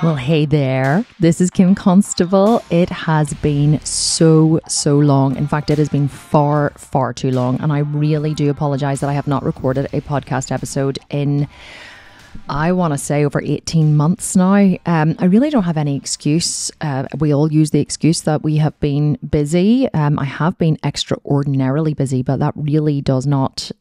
Well, hey there. This is Kim Constable. It has been so long. In fact, it has been far too long. And I really do apologize that I have not recorded a podcast episode in, I want to say, over 18 months now. I really don't have any excuse. We all use the excuse that we have been busy. I have been extraordinarily busy, but that really does not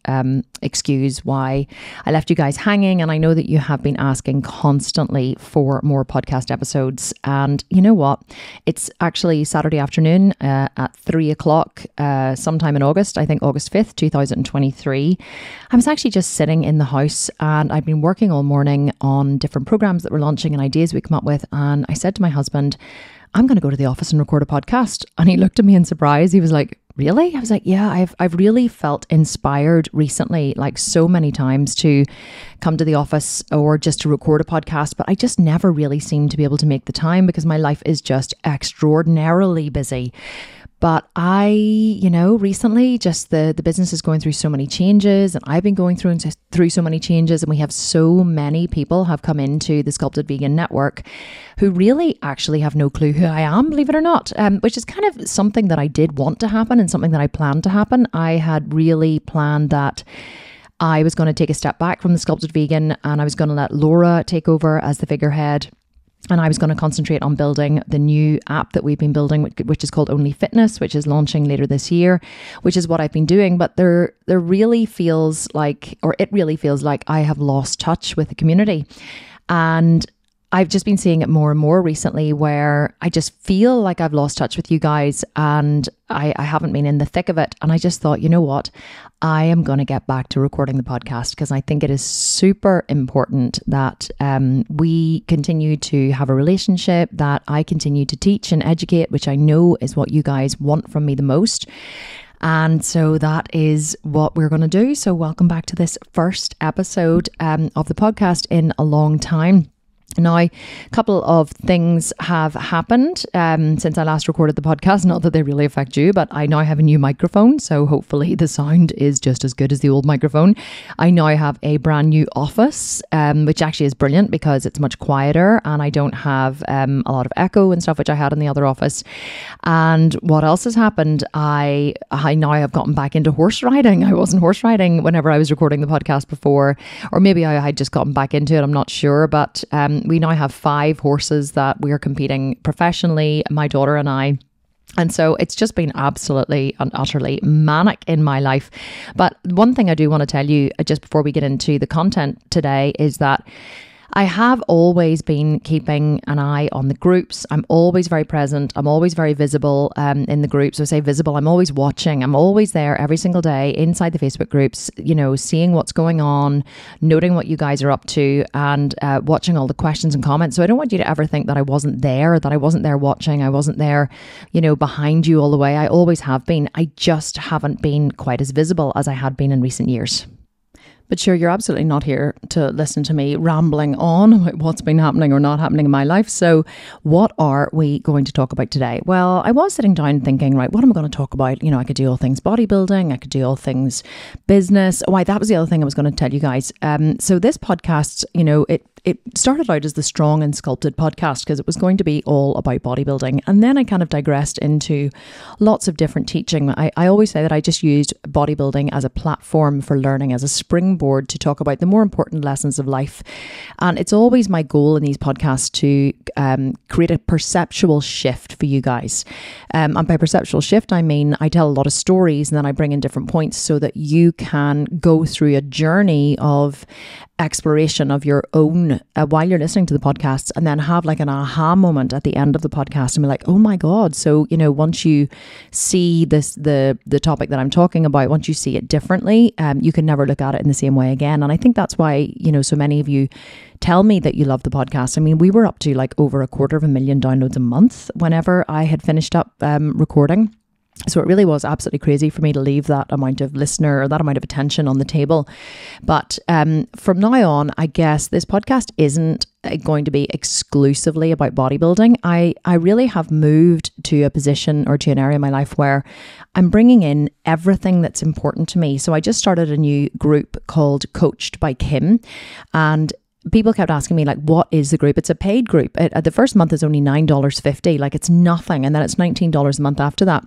excuse why I left you guys hanging. And I know that you have been asking constantly for more podcast episodes. And you know what? It's actually Saturday afternoon at 3 o'clock, sometime in August, I think August 5th, 2023. I was actually just sitting in the house and I've been working all morning on different programs that we're launching and ideas we come up with. And I said to my husband, I'm going to go to the office and record a podcast. And he looked at me in surprise. He was like, really? I was like, yeah, I've really felt inspired recently, like so many times, to come to the office or just to record a podcast. But I just never really seem to be able to make the time because my life is just extraordinarily busy. But recently just the business is going through so many changes and I've been going through so many changes, and we have so many people have come into the Sculpted Vegan Network who really actually have no clue who I am, believe it or not, which is kind of something that I did want to happen and something that I planned to happen. I had really planned that I was going to take a step back from the Sculpted Vegan and I was going to let Laura take over as the figurehead. And I was going to concentrate on building the new app that we've been building, which is called Only Fitness, which is launching later this year, which is what I've been doing. But it really feels like I have lost touch with the community. And I've just been seeing it more and more recently where I just feel like I've lost touch with you guys and I haven't been in the thick of it. And I just thought, you know what? I am going to get back to recording the podcast because I think it is super important that we continue to have a relationship, that I continue to teach and educate, which I know is what you guys want from me the most. And so that is what we're going to do. So welcome back to this first episode of the podcast in a long time. Now, a couple of things have happened since I last recorded the podcast. Not that they really affect you, but I now have a new microphone. So hopefully the sound is just as good as the old microphone. I now have a brand new office, which actually is brilliant because it's much quieter and I don't have a lot of echo and stuff, which I had in the other office. And what else has happened? I now have gotten back into horse riding. I wasn't horse riding whenever I was recording the podcast before, or maybe I had just gotten back into it. I'm not sure, but we now have 5 horses that we are competing professionally, my daughter and I. And so it's just been absolutely and utterly manic in my life. But one thing I do want to tell you just before we get into the content today is that I have always been keeping an eye on the groups. I'm always very present. I'm always very visible in the groups. So I say visible, I'm always watching. I'm always there every single day inside the Facebook groups, seeing what's going on, noting what you guys are up to, and watching all the questions and comments. So I don't want you to ever think that I wasn't there, watching. I wasn't there, behind you all the way. I always have been. I just haven't been quite as visible as I had been in recent years. But sure, you're absolutely not here to listen to me rambling on about what's been happening or not happening in my life. So what are we going to talk about today? Well, I was sitting down thinking, right, what am I going to talk about? I could do all things bodybuilding. I could do all things business. Oh, that was the other thing I was going to tell you guys. So this podcast, it started out as the Strong and Sculpted podcast because it was going to be all about bodybuilding. And then I kind of digressed into lots of different teaching. I always say that I just used bodybuilding as a platform for learning, as a springboard to talk about the more important lessons of life. And it's always my goal in these podcasts to create a perceptual shift for you guys. And by perceptual shift, I mean I tell a lot of stories and then I bring in different points so that you can go through a journey of exploration of your own while you're listening to the podcasts, and then have like an aha moment at the end of the podcast and be like, oh my God. So, once you see the topic that I'm talking about, once you see it differently, you can never look at it in the same way again. And I think that's why, so many of you tell me that you love the podcast. I mean, we were up to like over 250,000 downloads a month whenever I had finished up recording. So it really was absolutely crazy for me to leave that amount of listener or that amount of attention on the table. But from now on, I guess this podcast isn't going to be exclusively about bodybuilding. I really have moved to a position or to an area in my life where I'm bringing in everything that's important to me. So I just started a new group called Coached by Kim, and people kept asking me, like, what is the group? It's a paid group. The first month is only $9.50. Like, it's nothing. And then it's $19 a month after that.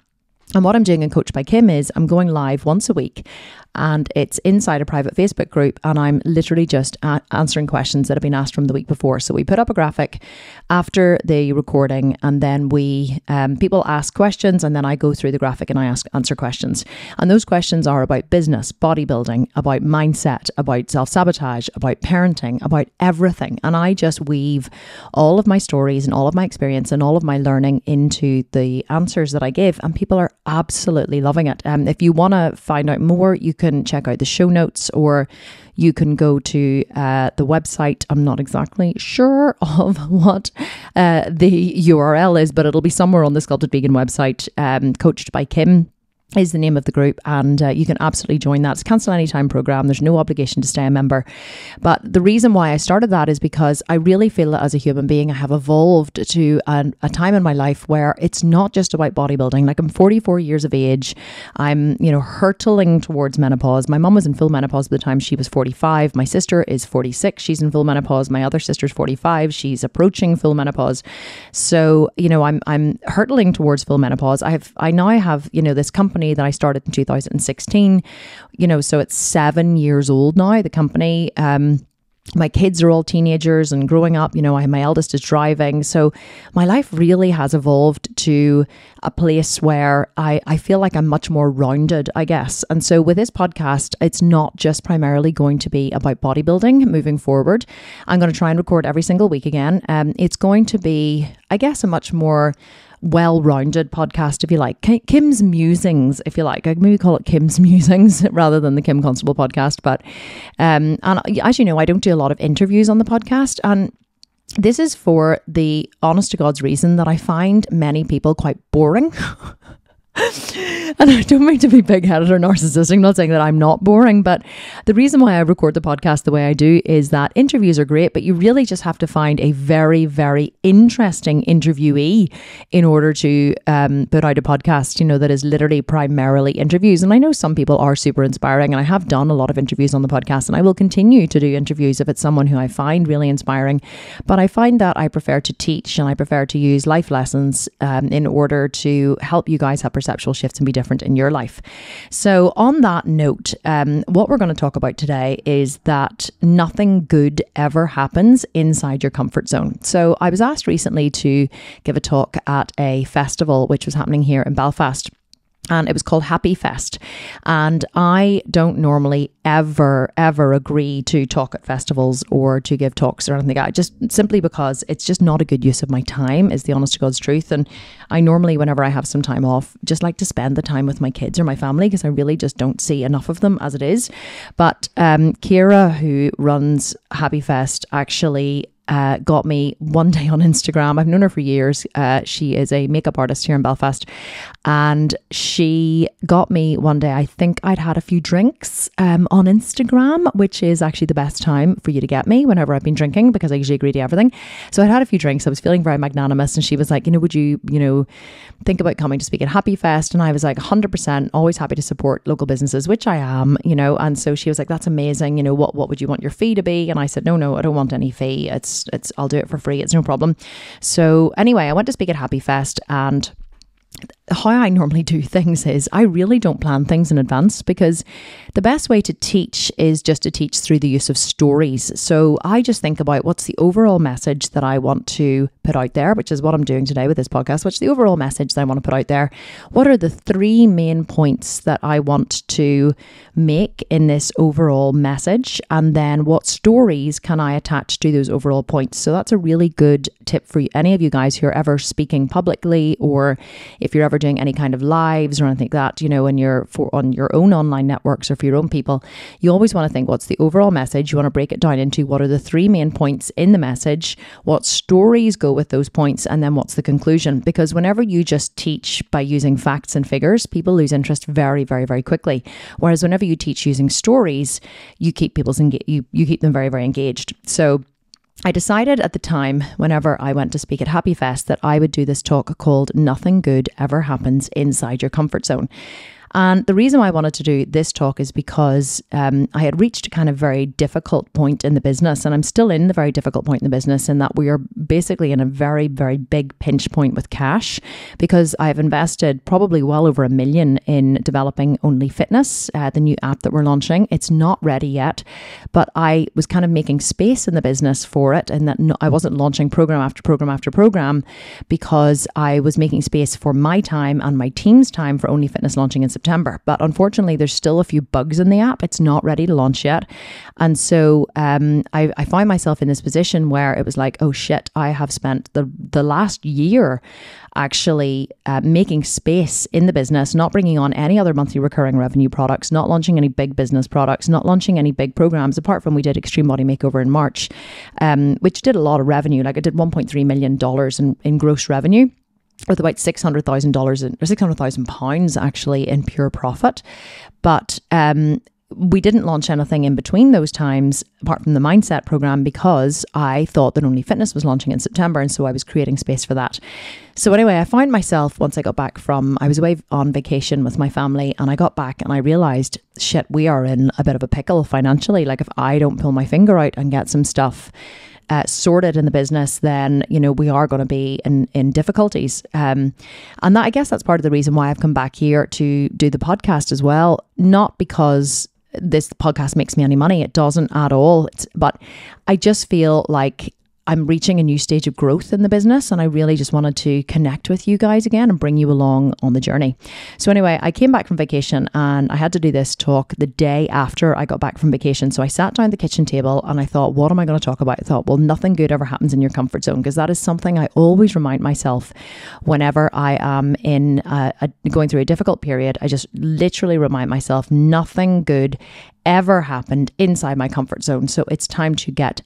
And what I'm doing in Coached by Kim is I'm going live once a week, and it's inside a private Facebook group, and I'm literally just answering questions that have been asked from the week before. So we put up a graphic after the recording, and then we people ask questions, and then I go through the graphic and I answer questions. And those questions are about business, bodybuilding, about mindset, about self-sabotage, about parenting, about everything. And I just weave all of my stories and all of my experience and all of my learning into the answers that I give, and people are absolutely loving it. If you want to find out more, you can check out the show notes, or you can go to the website. I'm not exactly sure of what the URL is, but it'll be somewhere on the Sculpted Vegan website. Coached by Kim is the name of the group, and you can absolutely join that. It's a cancel anytime program. There's no obligation to stay a member. But the reason why I started that is because I really feel that as a human being, I have evolved to a time in my life where it's not just about bodybuilding. Like, I'm 44 years of age. I'm, hurtling towards menopause. My mum was in full menopause by the time she was 45. My sister is 46. She's in full menopause. My other sister's 45. She's approaching full menopause. So, I'm hurtling towards full menopause. I now have, this company that I started in 2016, so it's 7 years old now, the company. My kids are all teenagers and growing up, my eldest is driving. So my life really has evolved to a place where I feel like I'm much more rounded, I guess. And so with this podcast, it's not just primarily going to be about bodybuilding moving forward. I'm going to try and record every single week again. It's going to be, I guess, a much more well-rounded podcast, if you like. Kim's Musings, if you like. I maybe call it Kim's Musings rather than the Kim Constable podcast. But and as you know, I don't do a lot of interviews on the podcast, and this is for the honest to God's reason that I find many people quite boring. And I don't mean to be big-headed or narcissistic, I'm not saying that I'm not boring, but the reason why I record the podcast the way I do is that interviews are great, but you really just have to find a very, very interesting interviewee in order to put out a podcast, that is literally primarily interviews. And I know some people are super inspiring, and I have done a lot of interviews on the podcast, and I will continue to do interviews if it's someone who I find really inspiring. But I find that I prefer to teach, and I prefer to use life lessons in order to help you guys have perceptual shifts and be different in your life. So on that note, what we're going to talk about today is that nothing good ever happens inside your comfort zone. So I was asked recently to give a talk at a festival which was happening here in Belfast. And it was called Happy Fest. And I don't normally ever agree to talk at festivals or to give talks or anything like that. Just simply because it's just not a good use of my time, is the honest to God's truth. And I normally, whenever I have some time off, just like to spend the time with my kids or my family, because I really just don't see enough of them as it is. But Kira, who runs Happy Fest, actually got me one day on Instagram. I've known her for years. She is a makeup artist here in Belfast, and she got me one day. I think I'd had a few drinks on Instagram, which is actually the best time for you to get me whenever I've been drinking, because I usually agree to everything. So I'd had a few drinks. I was feeling very magnanimous, and she was like, would you, think about coming to speak at Happy Fest? And I was like, 100%, always happy to support local businesses, which I am, and so she was like, that's amazing. What would you want your fee to be? And I said, no, I don't want any fee. I'll do it for free. It's no problem. So anyway, I went to speak at Happy Fest, and how I normally do things is I really don't plan things in advance, because the best way to teach is just to teach through the use of stories. So I just think about what's the overall message that I want to put out there, which is what I'm doing today with this podcast. What's the overall message that I want to put out there? What are the 3 main points that I want to make in this overall message? And then what stories can I attach to those overall points? So that's a really good tip for any of you guys who are ever speaking publicly, or if you're ever doing any kind of lives or anything like that, on your own online networks or for your own people. You always want to think, what's the overall message? You want to break it down into what are the 3 main points in the message, what stories go with those points, and then what's the conclusion. Because whenever you just teach by using facts and figures, people lose interest very, very, very quickly. Whereas whenever you teach using stories, you keep you keep them very, very engaged. So I decided at the time, whenever I went to speak at Happy Fest, that I would do this talk called Nothing Good Ever Happens Inside Your Comfort Zone. And the reason why I wanted to do this talk is because I had reached a kind of very difficult point in the business, and I'm still in the very difficult point in the business, in that we are basically in a very, very big pinch point with cash, because I've invested probably well over $1 million in developing Only Fitness, the new app that we're launching. It's not ready yet, but I was kind of making space in the business for it, and that I wasn't launching program after program after program, because I was making space for my time and my team's time for Only Fitness launching in September. But unfortunately, there's still a few bugs in the app. It's not ready to launch yet. And so I find myself in this position where it was like, oh shit, I have spent the last year actually making space in the business, not bringing on any other monthly recurring revenue products, not launching any big business products, not launching any big programs, apart from we did Extreme Body Makeover in March, which did a lot of revenue. Like, I did $1.3 million in gross revenue, with about $600,000 or £600,000 actually in pure profit. But we didn't launch anything in between those times apart from the mindset program, because I thought that Only Fitness was launching in September, and so I was creating space for that. So anyway, I found myself, once I got back I was away on vacation with my family, and I got back and I realized, shit, we are in a bit of a pickle financially. Like, if I don't pull my finger out and get some stuff sorted in the business, then, you know, we are going to be in difficulties. And that, I guess that's part of the reason why I've come back here to do the podcast as well. Not because this podcast makes me any money. It doesn't at all. But I just feel like I'm reaching a new stage of growth in the business, and I really just wanted to connect with you guys again and bring you along on the journey. So anyway, I came back from vacation, and I had to do this talk the day after I got back from vacation. So I sat down at the kitchen table and I thought, what am I going to talk about? I thought, well, nothing good ever happens in your comfort zone, because that is something I always remind myself whenever I am in going through a difficult period. I just literally remind myself, nothing good ever happened inside my comfort zone. So it's time to get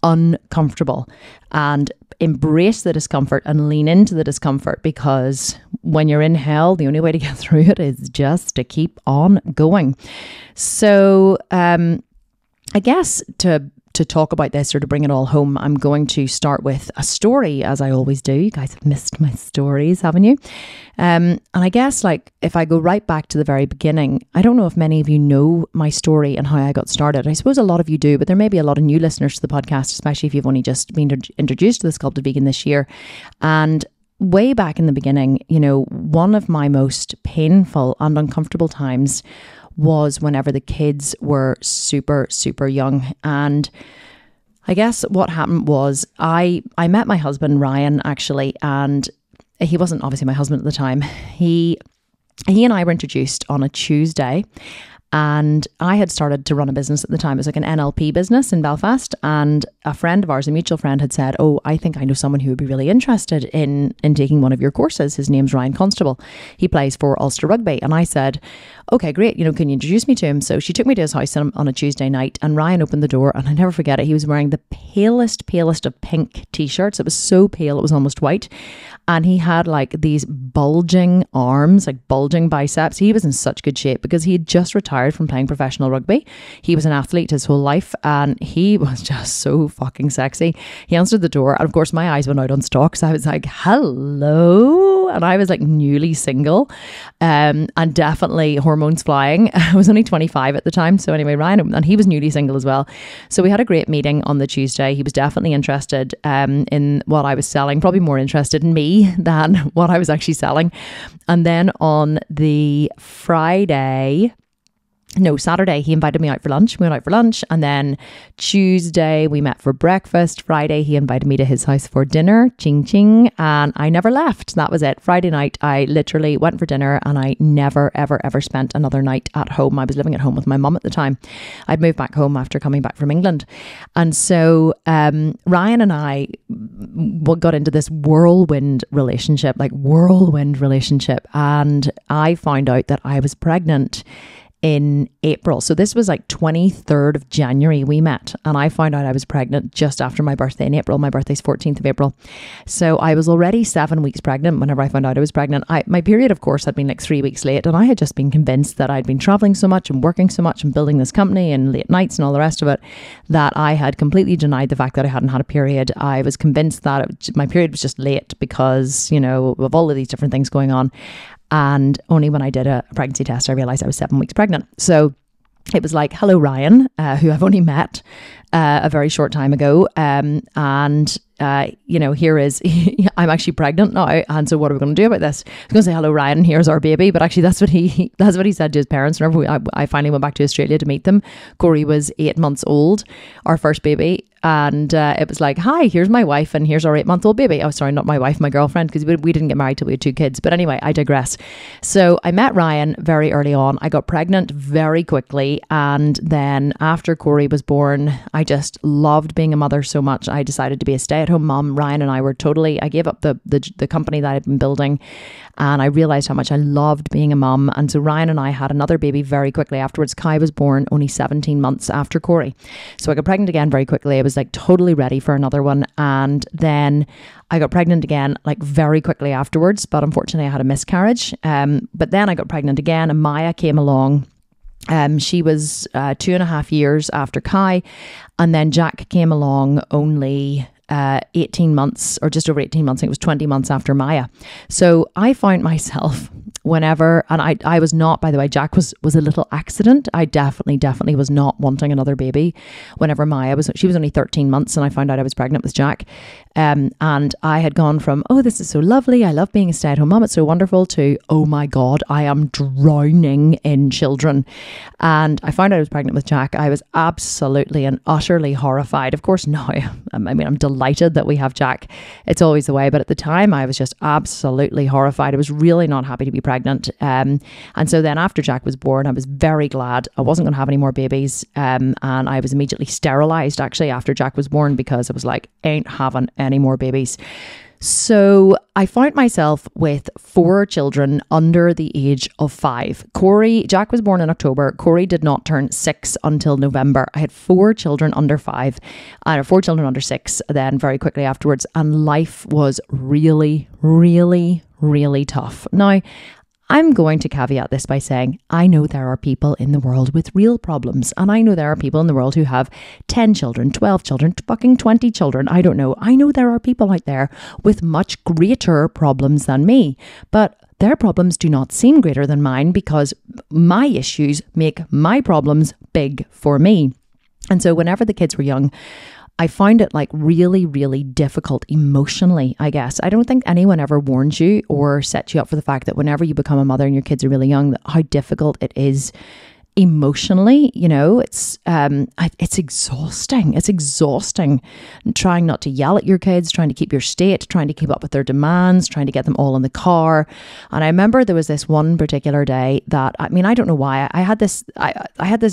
uncomfortable and embrace the discomfort and lean into the discomfort, because when you're in hell, the only way to get through it is just to keep on going. So I guess to talk about this, or to bring it all home, I'm going to start with a story, as I always do. You guys have missed my stories, haven't you? And I guess, like, if I go right back to the very beginning, I don't know if many of you know my story and how I got started. I suppose a lot of you do, but there may be a lot of new listeners to the podcast, especially if you've only just been introduced to the Sculpted Vegan this year. And way back in the beginning, you know, one of my most painful and uncomfortable times was whenever the kids were super, super young. And I guess what happened was I met my husband, Ryan, actually, and he wasn't obviously my husband at the time. He and I were introduced on a Tuesday, and I had started to run a business at the time. It was like an NLP business in Belfast, and a friend of ours, a mutual friend, had said, oh, I think I know someone who would be really interested in taking one of your courses. His name's Ryan Constable. He plays for Ulster Rugby. And I said, okay, great. You know, can you introduce me to him? So she took me to his house on a Tuesday night, and Ryan opened the door, and I never forget it. He was wearing the palest of pink t-shirts. It was so pale, it was almost white. And he had like these bulging arms, like bulging biceps. He was in such good shape because he had just retired from playing professional rugby. He was an athlete his whole life, and he was just so fucking sexy. He answered the door, and of course my eyes went out on stock. So I was like, hello. And I was like newly single, and definitely hormones flying. I was only 25 at the time. So anyway, Ryan, and he was newly single as well. So we had a great meeting on the Tuesday. He was definitely interested in what I was selling, probably more interested in me than what I was actually selling. And then on the Saturday, he invited me out for lunch. We went out for lunch, and then Tuesday we met for breakfast. Friday, he invited me to his house for dinner. Ching ching. And I never left. That was it. Friday night, I literally went for dinner, and I never, ever, ever spent another night at home. I was living at home with my mum at the time. I'd moved back home after coming back from England. And so Ryan and I got into this whirlwind relationship. And I found out that I was pregnant in April. So this was like 23rd of January we met, and I found out I was pregnant just after my birthday in April. My birthday's 14th of April. So I was already 7 weeks pregnant whenever I found out I was pregnant. My period, of course, had been like 3 weeks late, and I had just been convinced that I'd been traveling so much and working so much and building this company and late nights and all the rest of it, that I had completely denied the fact that I hadn't had a period. I was convinced that my period was just late because, you know, of all of these different things going on. And only when I did a pregnancy test, I realized I was 7 weeks pregnant. So it was like, hello, Ryan, who I've only met a very short time ago. Here is, I'm actually pregnant now. And so what are we going to do about this? I was going to say, hello, Ryan, here's our baby. But actually, that's what he said to his parents. Whenever I finally went back to Australia to meet them, Corey was 8 months old, our first baby. And it was like, hi, here's my wife and here's our 8-month-old baby. Oh, sorry, not my wife, my girlfriend, because we didn't get married till we had 2 kids. But anyway, I digress. So I met Ryan very early on. I got pregnant very quickly. And then after Corey was born, I just loved being a mother so much. I decided to be a stay-at-home mom. Ryan and I were I gave up the company that I'd been building, and I realized how much I loved being a mom. And so Ryan and I had another baby very quickly afterwards. Kai was born only 17 months after Corey. So I got pregnant again very quickly. I was like totally ready for another one. And then I got pregnant again like very quickly afterwards, but unfortunately I had a miscarriage. But then I got pregnant again and Maya came along. She was 2.5 years after Kai, and then Jack came along only 18 months or just over 18 months. I think it was 20 months after Maya. So I found myself whenever, and I was not, by the way, Jack was a little accident. I definitely was not wanting another baby whenever she was only 13 months and I found out I was pregnant with Jack. And I had gone from, oh, this is so lovely, I love being a stay-at-home mom, it's so wonderful, to, oh my God, I am drowning in children. And I found out I was pregnant with Jack. I was absolutely and utterly horrified. Of course, now, I'm delighted that we have Jack. It's always the way. But at the time, I was just absolutely horrified. I was really not happy to be pregnant. And so then after Jack was born, I was very glad I wasn't going to have any more babies. And I was immediately sterilized actually after Jack was born, because I was like, ain't having any more babies. So I found myself with 4 children under the age of 5. Jack was born in October. Corey did not turn 6 until November. I had 4 children under 5 and 4 children under 6 then very quickly afterwards. And life was really, really, really tough. Now, I'm going to caveat this by saying, I know there are people in the world with real problems. And I know there are people in the world who have 10 children, 12 children, fucking 20 children. I don't know. I know there are people out there with much greater problems than me. But their problems do not seem greater than mine, because my issues make my problems big for me. And so whenever the kids were young, I found it like really, really difficult emotionally, I guess. I don't think anyone ever warns you or sets you up for the fact that whenever you become a mother and your kids are really young, how difficult it is emotionally. It's exhausting. It's exhausting trying not to yell at your kids, trying to keep your state, trying to keep up with their demands, trying to get them all in the car. And I remember there was this one particular day that, I don't know why, I had this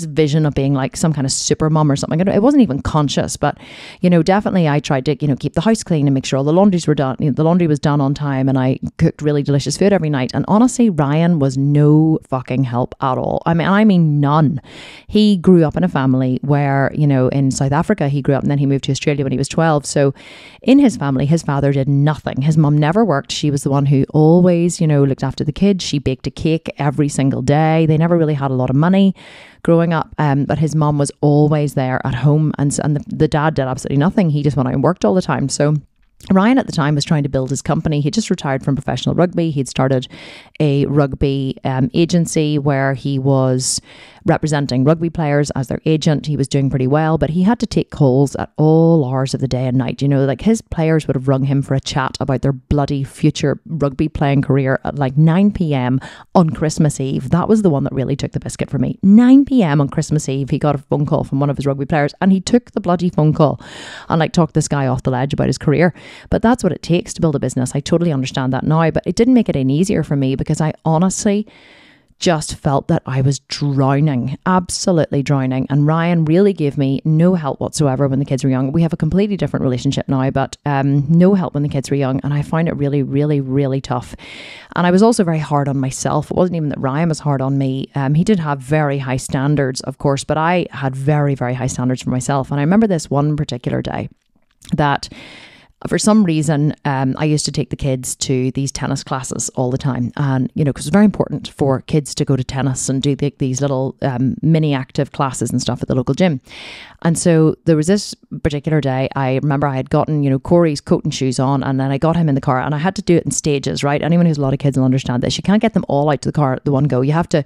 vision of being like some kind of super mom or something. It wasn't even conscious, but definitely I tried to keep the house clean and make sure all the laundries were done. The laundry was done on time, and I cooked really delicious food every night. And honestly, Ryan was no fucking help at all. I mean none. He grew up in a family where, in South Africa he grew up, and then he moved to Australia when he was 12. So in his family, his father did nothing. His mum never worked. She was the one who always, looked after the kids. She baked a cake every single day. They never really had a lot of money growing up, but his mum was always there at home, and the dad did absolutely nothing. He just went out and worked all the time. So Ryan at the time was trying to build his company. He just retired from professional rugby. He'd started a rugby agency where he was representing rugby players as their agent. He was doing pretty well, but he had to take calls at all hours of the day and night. Like his players would have rung him for a chat about their bloody future rugby playing career at like 9 p.m. on Christmas Eve. That was the one that really took the biscuit for me. 9 p.m. on Christmas Eve, he got a phone call from one of his rugby players, and he took the bloody phone call and like talked this guy off the ledge about his career. But that's what it takes to build a business. I totally understand that now, but it didn't make it any easier for me, because I honestly just felt that I was drowning, absolutely drowning. And Ryan really gave me no help whatsoever when the kids were young. We have a completely different relationship now, but no help when the kids were young. And I found it really, really, really tough. And I was also very hard on myself. It wasn't even that Ryan was hard on me. He did have very high standards, of course, but I had very, very high standards for myself. And I remember this one particular day that for some reason, I used to take the kids to these tennis classes all the time. And, because it's very important for kids to go to tennis and do these little mini active classes and stuff at the local gym. And so there was this particular day, I remember I had gotten, Corey's coat and shoes on, and then I got him in the car, and I had to do it in stages, right? Anyone who's a lot of kids will understand this. You can't get them all out to the car at the one go. You have to,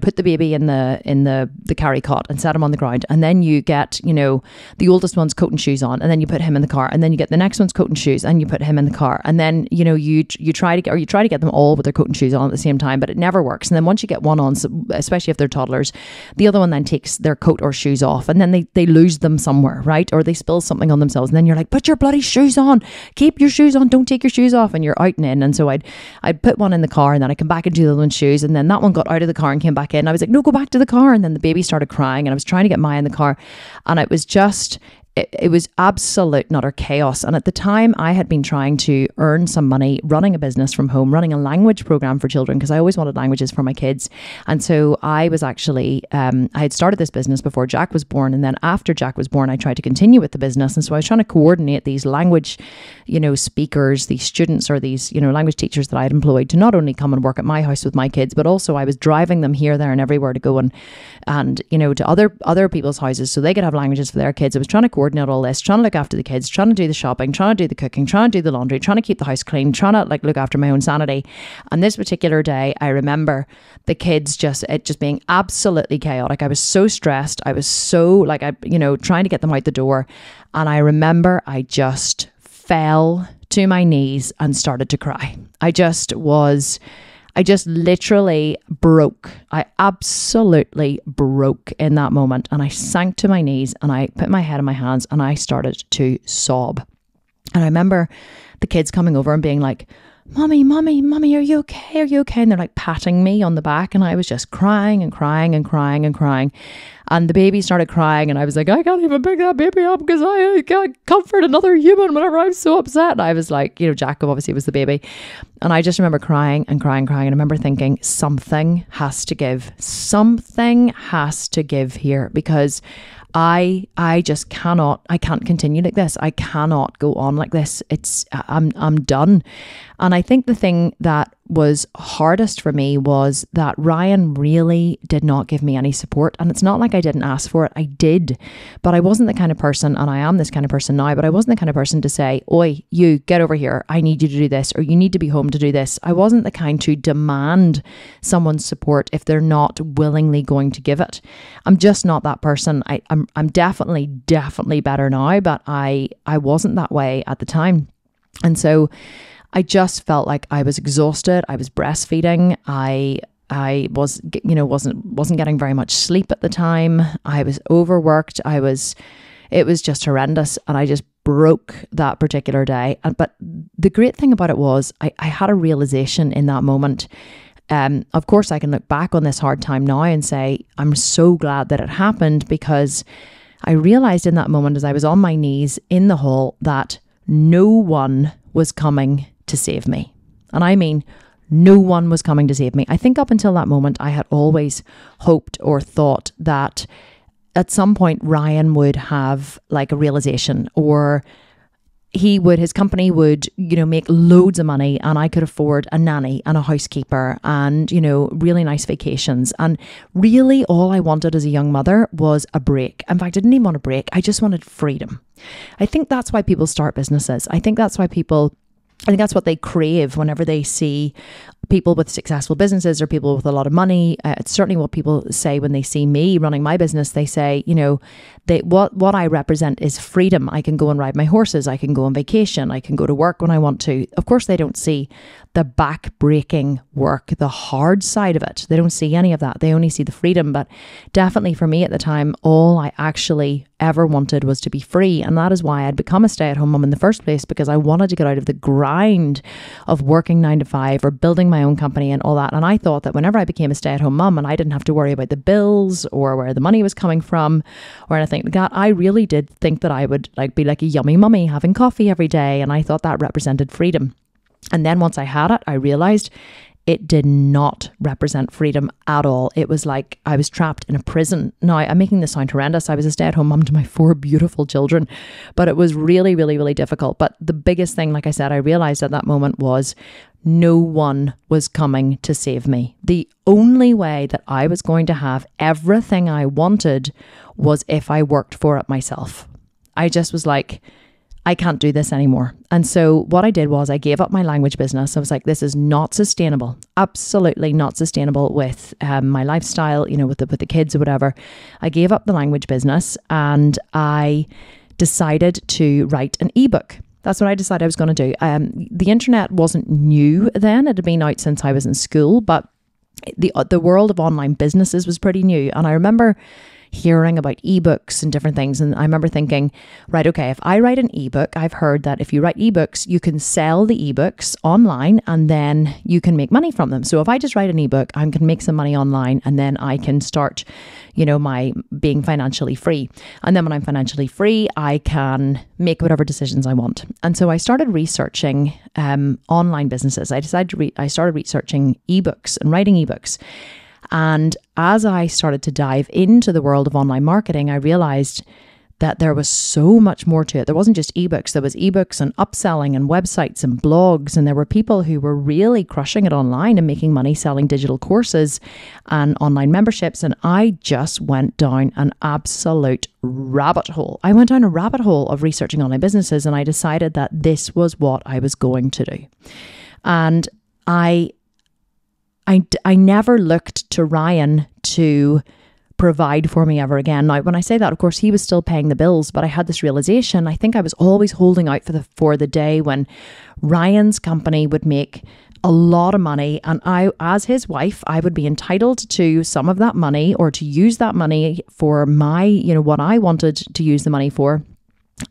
put the baby in the carry cot and set him on the ground. And then you get, the oldest one's coat and shoes on, and then you put him in the car, and then you get the next one's coat and shoes, and you put him in the car. And then, you try to get them all with their coat and shoes on at the same time, but it never works. And then once you get one on, especially if they're toddlers, the other one then takes their coat or shoes off, and then they lose them somewhere, right? Or they spill something on themselves, and then you're like, put your bloody shoes on, keep your shoes on, don't take your shoes off, and you're out and in. And so I'd put one in the car, and then I come back into the other one's shoes, and then that one got out of the car and came back in. I was like, no, go back to the car. And then the baby started crying, and I was trying to get Maya in the car, and it was just... It was absolute and utter chaos. And at the time, I had been trying to earn some money running a business from home, running a language program for children, because I always wanted languages for my kids. And so I was actually, I had started this business before Jack was born. And then after Jack was born, I tried to continue with the business. And so I was trying to coordinate these language, speakers, these students or these, language teachers that I had employed to not only come and work at my house with my kids, but also I was driving them here, there and everywhere to go and to other people's houses so they could have languages for their kids. I was trying to coordinate all this, trying to look after the kids, trying to do the shopping, trying to do the cooking, trying to do the laundry, trying to keep the house clean, trying to look after my own sanity. And this particular day, I remember the kids just being absolutely chaotic. I was so stressed. I was so trying to get them out the door. And I remember I just fell to my knees and started to cry. I just literally broke. I absolutely broke in that moment. And I sank to my knees and I put my head in my hands and I started to sob. And I remember the kids coming over and being like, Mommy, are you okay? Are you okay? And they're like patting me on the back. And I was just crying and crying and crying and crying. And the baby started crying. And I was like, I can't even pick that baby up because I can't comfort another human whenever I'm so upset. And I was like, Jacob obviously was the baby. And I just remember crying and crying and crying. And I remember thinking something has to give. Something has to give here because I can't continue like this. I cannot go on like this. I'm done. And I think the thing that was hardest for me was that Ryan really did not give me any support. And it's not like I didn't ask for it. I did, but I wasn't the kind of person, and I am this kind of person now, but I wasn't the kind of person to say, oi, you get over here. I need you to do this, or you need to be home to do this. I wasn't the kind to demand someone's support if they're not willingly going to give it. I'm just not that person. I'm definitely better now, but I wasn't that way at the time. And so I just felt like I was exhausted. I was breastfeeding. I was, wasn't getting very much sleep at the time. I was overworked. It was just horrendous. And I just broke that particular day. But the great thing about it was I had a realization in that moment. Of course, I can look back on this hard time now and say, I'm so glad that it happened, because I realized in that moment as I was on my knees in the hall that no one was coming to save me. And I mean, no one was coming to save me. I think up until that moment, I had always hoped or thought that at some point Ryan would have like a realization, or his company would, make loads of money, and I could afford a nanny and a housekeeper and, really nice vacations. And really all I wanted as a young mother was a break. In fact, I didn't even want a break. I just wanted freedom. I think that's why people start businesses. I think that's what they crave whenever they see people with successful businesses or people with a lot of money. It's certainly what people say when they see me running my business. They say, what I represent is freedom. I can go and ride my horses. I can go on vacation. I can go to work when I want to. Of course, they don't see the back-breaking work, the hard side of it. They don't see any of that. They only see the freedom. But definitely for me at the time, all I actually ever wanted was to be free. And that is why I'd become a stay-at-home mum in the first place, because I wanted to get out of the grind of working 9 to 5 or building my own company and all that. And I thought that whenever I became a stay-at-home mum and I didn't have to worry about the bills or where the money was coming from or anything like that, I really did think that I would be like a yummy mummy having coffee every day. And I thought that represented freedom. And then once I had it, I realized it did not represent freedom at all. It was like I was trapped in a prison. Now, I'm making this sound horrendous. I was a stay-at-home mum to my 4 beautiful children, but it was really, really, really difficult. But the biggest thing, like I said, I realized at that moment was no one was coming to save me. The only way that I was going to have everything I wanted was if I worked for it myself. I just was like, I can't do this anymore. And so what I did was I gave up my language business. I was like, this is not sustainable. Absolutely not sustainable with my lifestyle, you know, with the kids or whatever. I gave up the language business and I decided to write an ebook. That's what I decided I was going to do. The internet wasn't new then. It had been out since I was in school, but the world of online businesses was pretty new. And I remember hearing about ebooks and different things. And I remember thinking, right, okay, if I write an ebook, I've heard that if you write ebooks, you can sell the ebooks online and then you can make money from them. So if I just write an ebook, I can make some money online and then I can start, you know, my being financially free. And then when I'm financially free, I can make whatever decisions I want. And so I started researching online businesses. I started researching ebooks and writing ebooks. And as I started to dive into the world of online marketing, I realized that there was so much more to it. There wasn't just ebooks. There was ebooks and upselling and websites and blogs. And there were people who were really crushing it online and making money selling digital courses and online memberships. And I just went down an absolute rabbit hole. I went down a rabbit hole of researching online businesses, and I decided that this was what I was going to do. And I never looked to Ryan to provide for me ever again. Now, when I say that, of course, he was still paying the bills, but I had this realization. I think I was always holding out for the day when Ryan's company would make a lot of money, and I, as his wife, I would be entitled to some of that money or to use that money for my, you know, what I wanted to use the money for.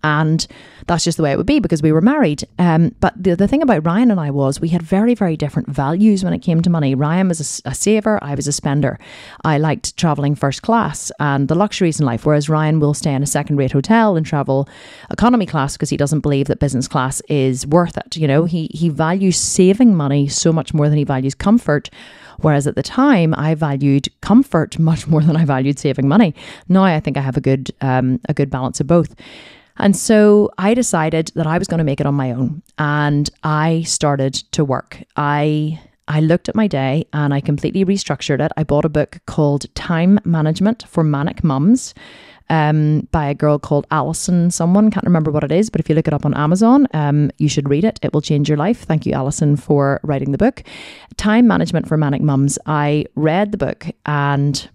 And that's just the way it would be because we were married. But the thing about Ryan and I was we had very, very different values when it came to money. Ryan was a saver. I was a spender. I liked traveling first class and the luxuries in life, whereas Ryan will stay in a second-rate hotel and travel economy class because he doesn't believe that business class is worth it. You know, he values saving money so much more than he values comfort. Whereas at the time, I valued comfort much more than I valued saving money. Now I think I have a good balance of both. And so I decided that I was going to make it on my own, and I started to work. I looked at my day and I completely restructured it. I bought a book called Time Management for Manic Mums by a girl called Alison someone. Can't remember what it is, but if you look it up on Amazon, you should read it. It will change your life. Thank you, Alison, for writing the book. Time Management for Manic Mums. I read the book and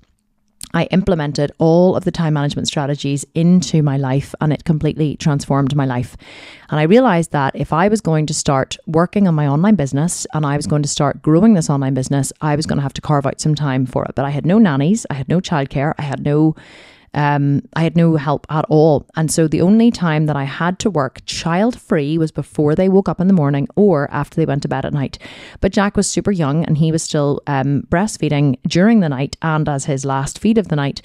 I implemented all of the time management strategies into my life, and it completely transformed my life. And I realized that if I was going to start working on my online business and I was going to start growing this online business, I was going to have to carve out some time for it. But I had no nannies, I had no childcare, I had no help at all. And so the only time that I had to work child-free was before they woke up in the morning or after they went to bed at night. But Jack was super young and he was still breastfeeding during the night and as his last feed of the night.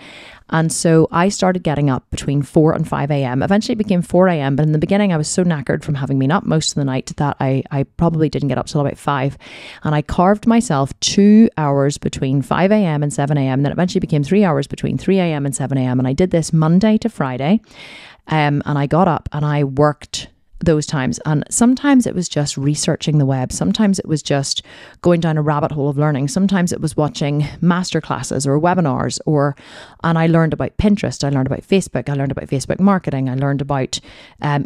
And so I started getting up between 4 and 5 a.m. Eventually it became 4 a.m. But in the beginning I was so knackered from having been up most of the night that I probably didn't get up till about 5. And I carved myself 2 hours between 5 a.m. and 7 a.m. Then it eventually became 3 hours between 3 a.m. and 7 a.m. And I did this Monday to Friday. And I got up and I worked those times. And sometimes it was just researching the web. Sometimes it was just going down a rabbit hole of learning. Sometimes it was watching masterclasses or webinars, and I learned about Pinterest. I learned about Facebook. I learned about Facebook marketing. I learned about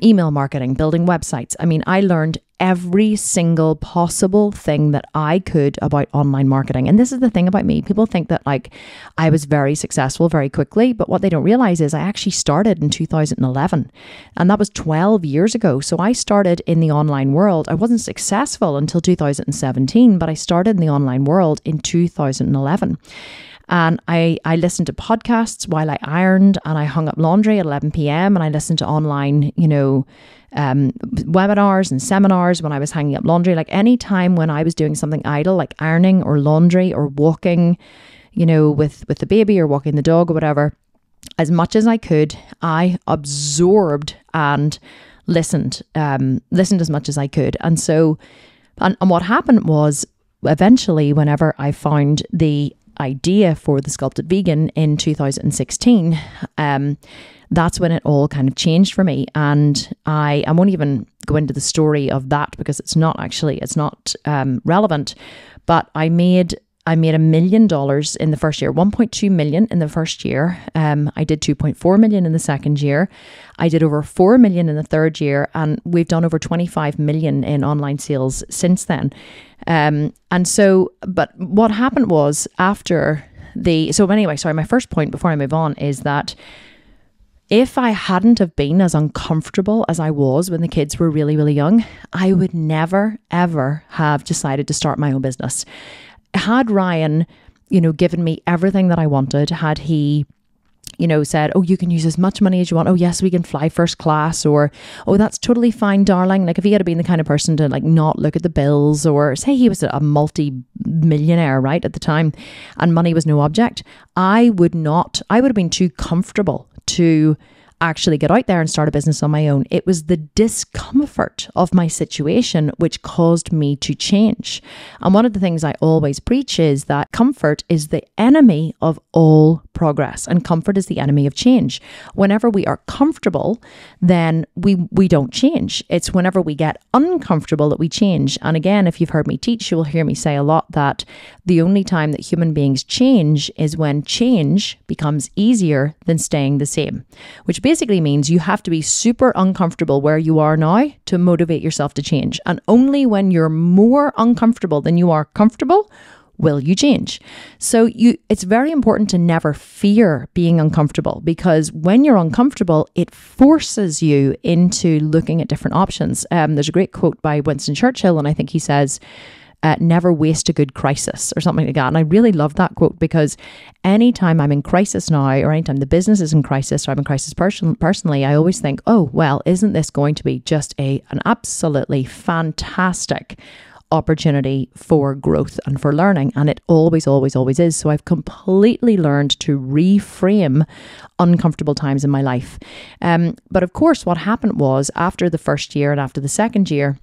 email marketing, building websites. I mean, I learned every single possible thing that I could about online marketing. And this is the thing about me. People think that like I was very successful very quickly, but what they don't realize is I actually started in 2011, and that was 12 years ago. So I started in the online world. I wasn't successful until 2017, but I started in the online world in 2011. And I listened to podcasts while I ironed, and I hung up laundry at 11 p.m. and I listened to online, webinars and seminars when I was hanging up laundry. Like any time when I was doing something idle, like ironing or laundry or walking, with the baby or walking the dog or whatever, as much as I could, I absorbed and listened as much as I could. And so, and what happened was, eventually, whenever I found the idea for the Sculpted Vegan in 2016, that's when it all kind of changed for me. And I won't even go into the story of that because it's not relevant, but I made $1 million in the first year, 1.2 million in the first year. I did 2.4 million in the second year. I did over 4 million in the third year, and we've done over 25 million in online sales since then. But what happened was my first point before I move on is that if I hadn't have been as uncomfortable as I was when the kids were really, really young, I would never, ever have decided to start my own business. Had Ryan, given me everything that I wanted, had he, said, oh, you can use as much money as you want. Oh, yes, we can fly first class, or, oh, that's totally fine, darling. Like if he had been the kind of person to like not look at the bills, or say he was a multi-millionaire, right, at the time, and money was no object, I would have been too comfortable to actually get out there and start a business on my own. It was the discomfort of my situation which caused me to change. And one of the things I always preach is that comfort is the enemy of all progress, and comfort is the enemy of change. Whenever we are comfortable, then we don't change. It's whenever we get uncomfortable that we change. And again, if you've heard me teach, you will hear me say a lot that the only time that human beings change is when change becomes easier than staying the same, which basically means you have to be super uncomfortable where you are now to motivate yourself to change. And only when you're more uncomfortable than you are comfortable will you change. So it's very important to never fear being uncomfortable, because when you're uncomfortable, it forces you into looking at different options. There's a great quote by Winston Churchill, and I think he says, never waste a good crisis, or something like that. And I really love that quote, because anytime I'm in crisis now, or anytime the business is in crisis, or I'm in crisis personally, I always think, oh, well, isn't this going to be just an absolutely fantastic opportunity for growth and for learning? And it always, always, always is. So I've completely learned to reframe uncomfortable times in my life. But of course, what happened was, after the first year and after the second year,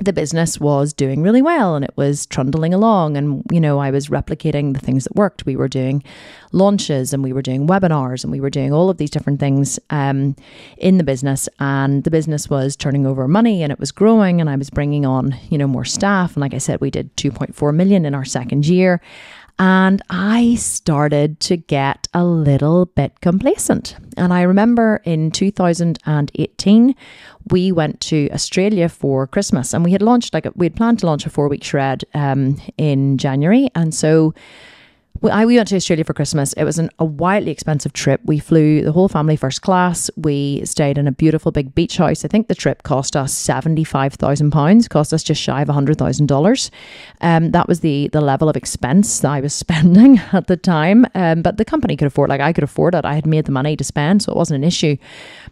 the business was doing really well and it was trundling along, and I was replicating the things that worked. We were doing launches and we were doing webinars and we were doing all of these different things in the business, and the business was turning over money and it was growing, and I was bringing on more staff, and like I said, we did 2.4 million in our second year. And I started to get a little bit complacent. And I remember in 2018, we went to Australia for Christmas, and we had planned to launch a 4-week shred in January. And so we went to Australia for Christmas. It was a wildly expensive trip. We flew the whole family first class. We stayed in a beautiful big beach house. I think the trip cost us £75,000, cost us just shy of $100,000. That was the level of expense that I was spending at the time. But the company could afford, I could afford it. I had made the money to spend, so it wasn't an issue.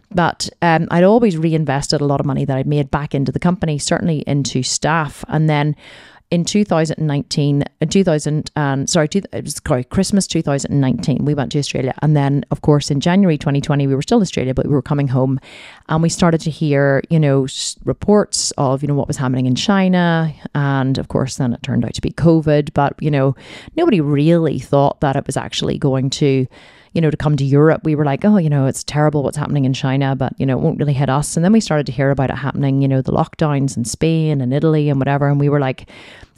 But I'd always reinvested a lot of money that I'd made back into the company, certainly into staff. And then in Christmas 2019, we went to Australia. And then, of course, in January 2020, we were still in Australia, but we were coming home, and we started to hear, reports of, what was happening in China. And of course, then it turned out to be COVID, but, nobody really thought that it was actually going to come to Europe. We were like, oh, it's terrible what's happening in China, but, it won't really hit us. And then we started to hear about it happening, the lockdowns in Spain and Italy and whatever. And we were like,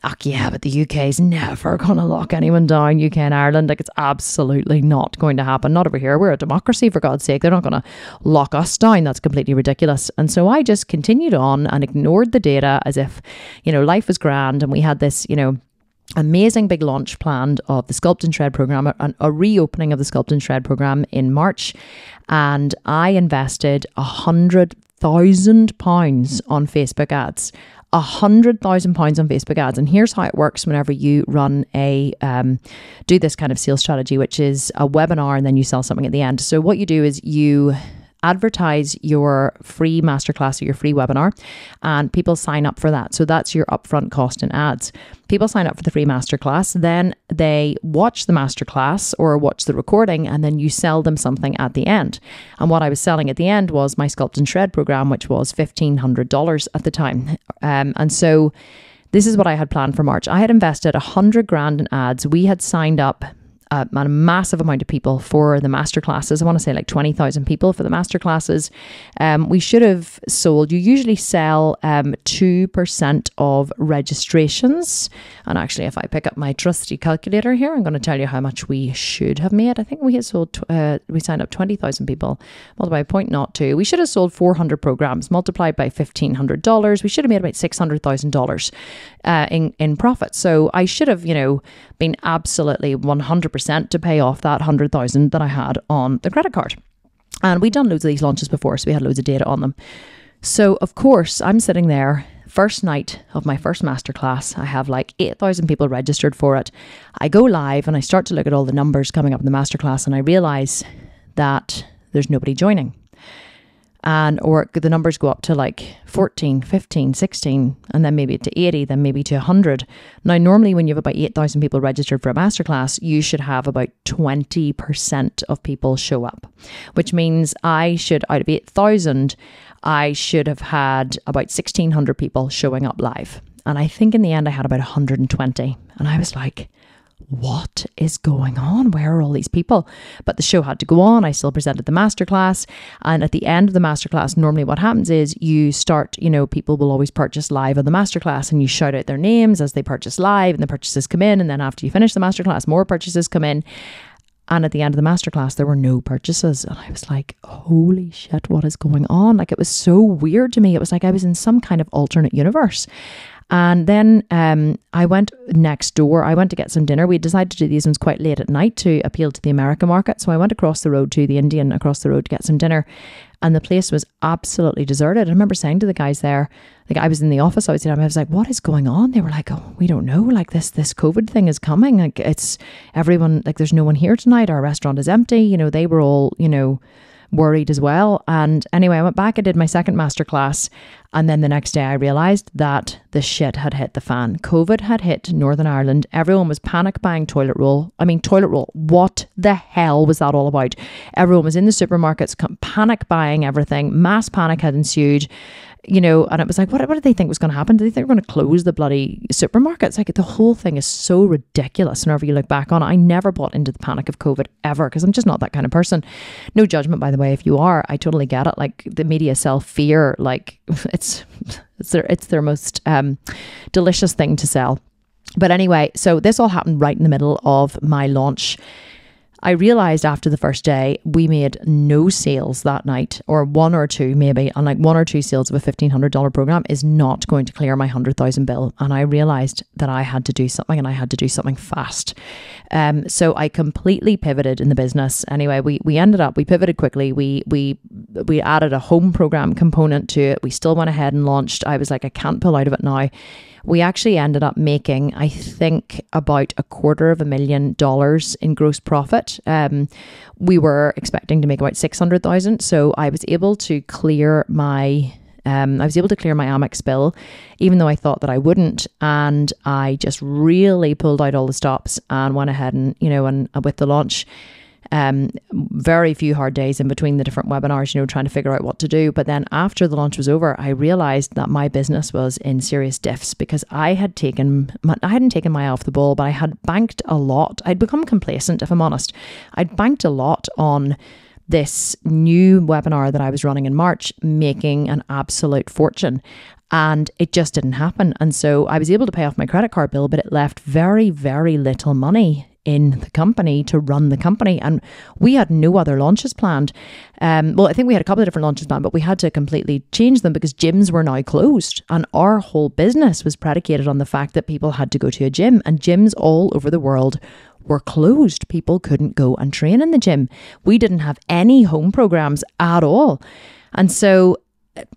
oh yeah, but the UK is never going to lock anyone down, UK and Ireland. It's absolutely not going to happen. Not over here. We're a democracy, for God's sake. They're not going to lock us down. That's completely ridiculous. And so I just continued on and ignored the data as if, life was grand. And we had this, amazing big launch planned of the Sculpt and Shred program, a reopening of the Sculpt and Shred program in March. And I invested £100,000 on Facebook ads. £100,000 on Facebook ads. And here's how it works whenever you run do this kind of sales strategy, which is a webinar and then you sell something at the end. So what you do is you advertise your free masterclass or your free webinar, and people sign up for that. So that's your upfront cost in ads. People sign up for the free masterclass, then they watch the masterclass or watch the recording, and then you sell them something at the end. And what I was selling at the end was my Sculpt and Shred program, which was $1,500 at the time. And so this is what I had planned for March. I had invested 100 grand in ads. We had signed up a massive amount of people for the masterclasses. I want to say like 20,000 people for the masterclasses. We should have sold, you usually sell 2% of registrations. And actually, if I pick up my trusty calculator here, I'm going to tell you how much we should have made. I think we had sold, we signed up 20,000 people, multiplied by 0.02. We should have sold 400 programs, multiplied by $1,500. We should have made about $600,000 in profit. So I should have, been absolutely 100% to pay off that 100,000 that I had on the credit card. And we'd done loads of these launches before, so we had loads of data on them. So of course, I'm sitting there, first night of my first masterclass. I have like 8,000 people registered for it. I go live and I start to look at all the numbers coming up in the masterclass, and I realize that there's nobody joining. Or the numbers go up to like 14, 15, 16, and then maybe to 80, then maybe to 100. Now, normally when you have about 8,000 people registered for a masterclass, you should have about 20% of people show up, which means I should, out of 8,000, I should have had about 1,600 people showing up live. And I think in the end, I had about 120. And I was like, what is going on? Where are all these people? But the show had to go on. I still presented the masterclass. And at the end of the masterclass, normally what happens is you start, people will always purchase live on the masterclass, and you shout out their names as they purchase live, and the purchases come in. And then after you finish the masterclass, more purchases come in. And at the end of the masterclass, there were no purchases. And I was like, holy shit, what is going on? Like, it was so weird to me. It was like I was in some kind of alternate universe. And then I went next door. I went to get some dinner. We decided to do these ones quite late at night to appeal to the American market. So I went across the road to the Indian across the road to get some dinner. And the place was absolutely deserted. I remember saying to the guys there, like, I was in the office, I was like, what is going on? They were like, oh, we don't know. Like, this COVID thing is coming. Like, it's everyone, like, there's no one here tonight. Our restaurant is empty. They were all, worried as well. And anyway, I went back, I did my second masterclass. And then the next day I realised that the shit had hit the fan. COVID had hit Northern Ireland. Everyone was panic buying toilet roll. What the hell was that all about? Everyone was in the supermarkets, panic buying everything. Mass panic had ensued. And it was like, what did they think was going to happen? Did they think we're going to close the bloody supermarkets? Like, the whole thing is so ridiculous whenever you look back on it. I never bought into the panic of COVID ever, because I'm just not that kind of person. No judgment, by the way, if you are. I totally get it. Like, the media sell fear. Like, it's their most delicious thing to sell. But anyway, so this all happened right in the middle of my launch. I realised after the first day, we made no sales that night, or one or two maybe, and like one or two sales of a $1,500 program is not going to clear my 100,000 bill. And I realised that I had to do something, and I had to do something fast. So I completely pivoted in the business. Anyway, we pivoted quickly. We added a home program component to it. We still went ahead and launched. I was like, I can't pull out of it now. We actually ended up making, I think, about $250,000 in gross profit. We were expecting to make about 600,000. So I was able to clear my Amex bill, even though I thought that I wouldn't. And I just really pulled out all the stops and went ahead and, and with the launch, very few hard days in between the different webinars, trying to figure out what to do. But then after the launch was over, I realized that my business was in serious diffs, because I hadn't taken my eye off the ball, but I had banked a lot. I'd become complacent, if I'm honest. I'd banked a lot on this new webinar that I was running in March, making an absolute fortune. And it just didn't happen. And so I was able to pay off my credit card bill, but it left very, very little money in the company to run the company. And we had no other launches planned. Well, I think we had a couple of different launches planned, but we had to completely change them because gyms were now closed. And our whole business was predicated on the fact that people had to go to a gym, and gyms all over the world were closed. People couldn't go and train in the gym. We didn't have any home programs at all. And so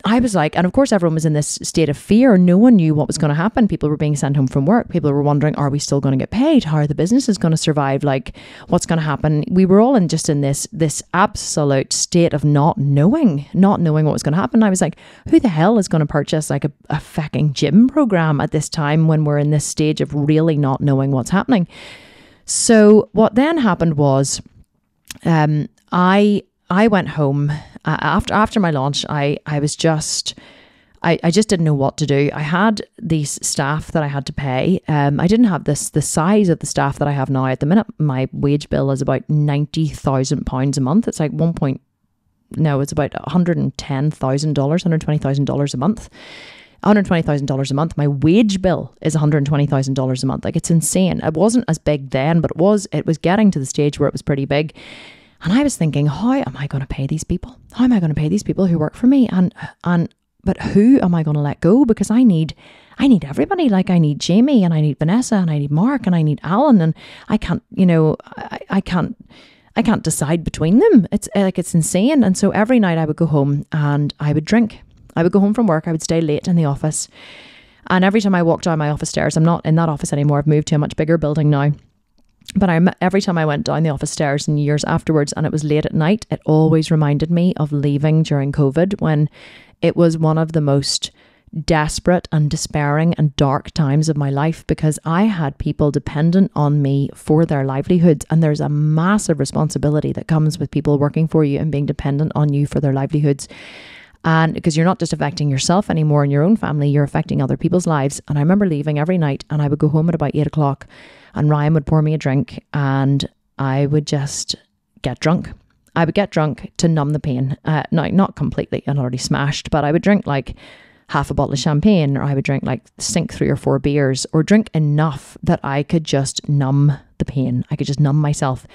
I was like, and of course everyone was in this state of fear. No one knew what was going to happen. People were being sent home from work. People were wondering, are we still going to get paid? How are the businesses going to survive? Like, what's going to happen? We were all in this absolute state of not knowing what was going to happen. I was like, who the hell is going to purchase like a fucking gym program at this time when we're in this stage of really not knowing what's happening? So what then happened was, I went home after my launch. I I just didn't know what to do. I had these staff that I had to pay. I didn't have the size of the staff that I have now. At the minute, my wage bill is about £90,000 a month. It's like it's about $110,000, $120,000 a month. $120,000 a month. My wage bill is $120,000 a month. Like, it's insane. It wasn't as big then, but it was getting to the stage where it was pretty big. And I was thinking, how am I going to pay these people? How am I going to pay these people who work for me? But who am I going to let go? Because I need everybody. Like, I need Jamie, and I need Vanessa, and I need Mark, and I need Alan, and I can't, I can't decide between them. It's insane. And so every night I would go home and I would drink. I would go home from work. I would stay late in the office. And every time I walked down my office stairs, I'm not in that office anymore. I've moved to a much bigger building now. But every time I went down the office stairs in years afterwards and it was late at night, it always reminded me of leaving during COVID, when it was one of the most desperate and despairing and dark times of my life, because I had people dependent on me for their livelihoods. And there's a massive responsibility that comes with people working for you and being dependent on you for their livelihoods. And because you're not just affecting yourself anymore in your own family, you're affecting other people's lives. And I remember leaving every night, and I would go home at about 8 o'clock, and Ryan would pour me a drink, and I would just get drunk. I would get drunk to numb the pain. No, not completely, I'm already smashed, but I would drink like half a bottle of champagne, or I would drink, sink 3 or 4 beers, or drink enough that I could just numb the pain. I could just numb myself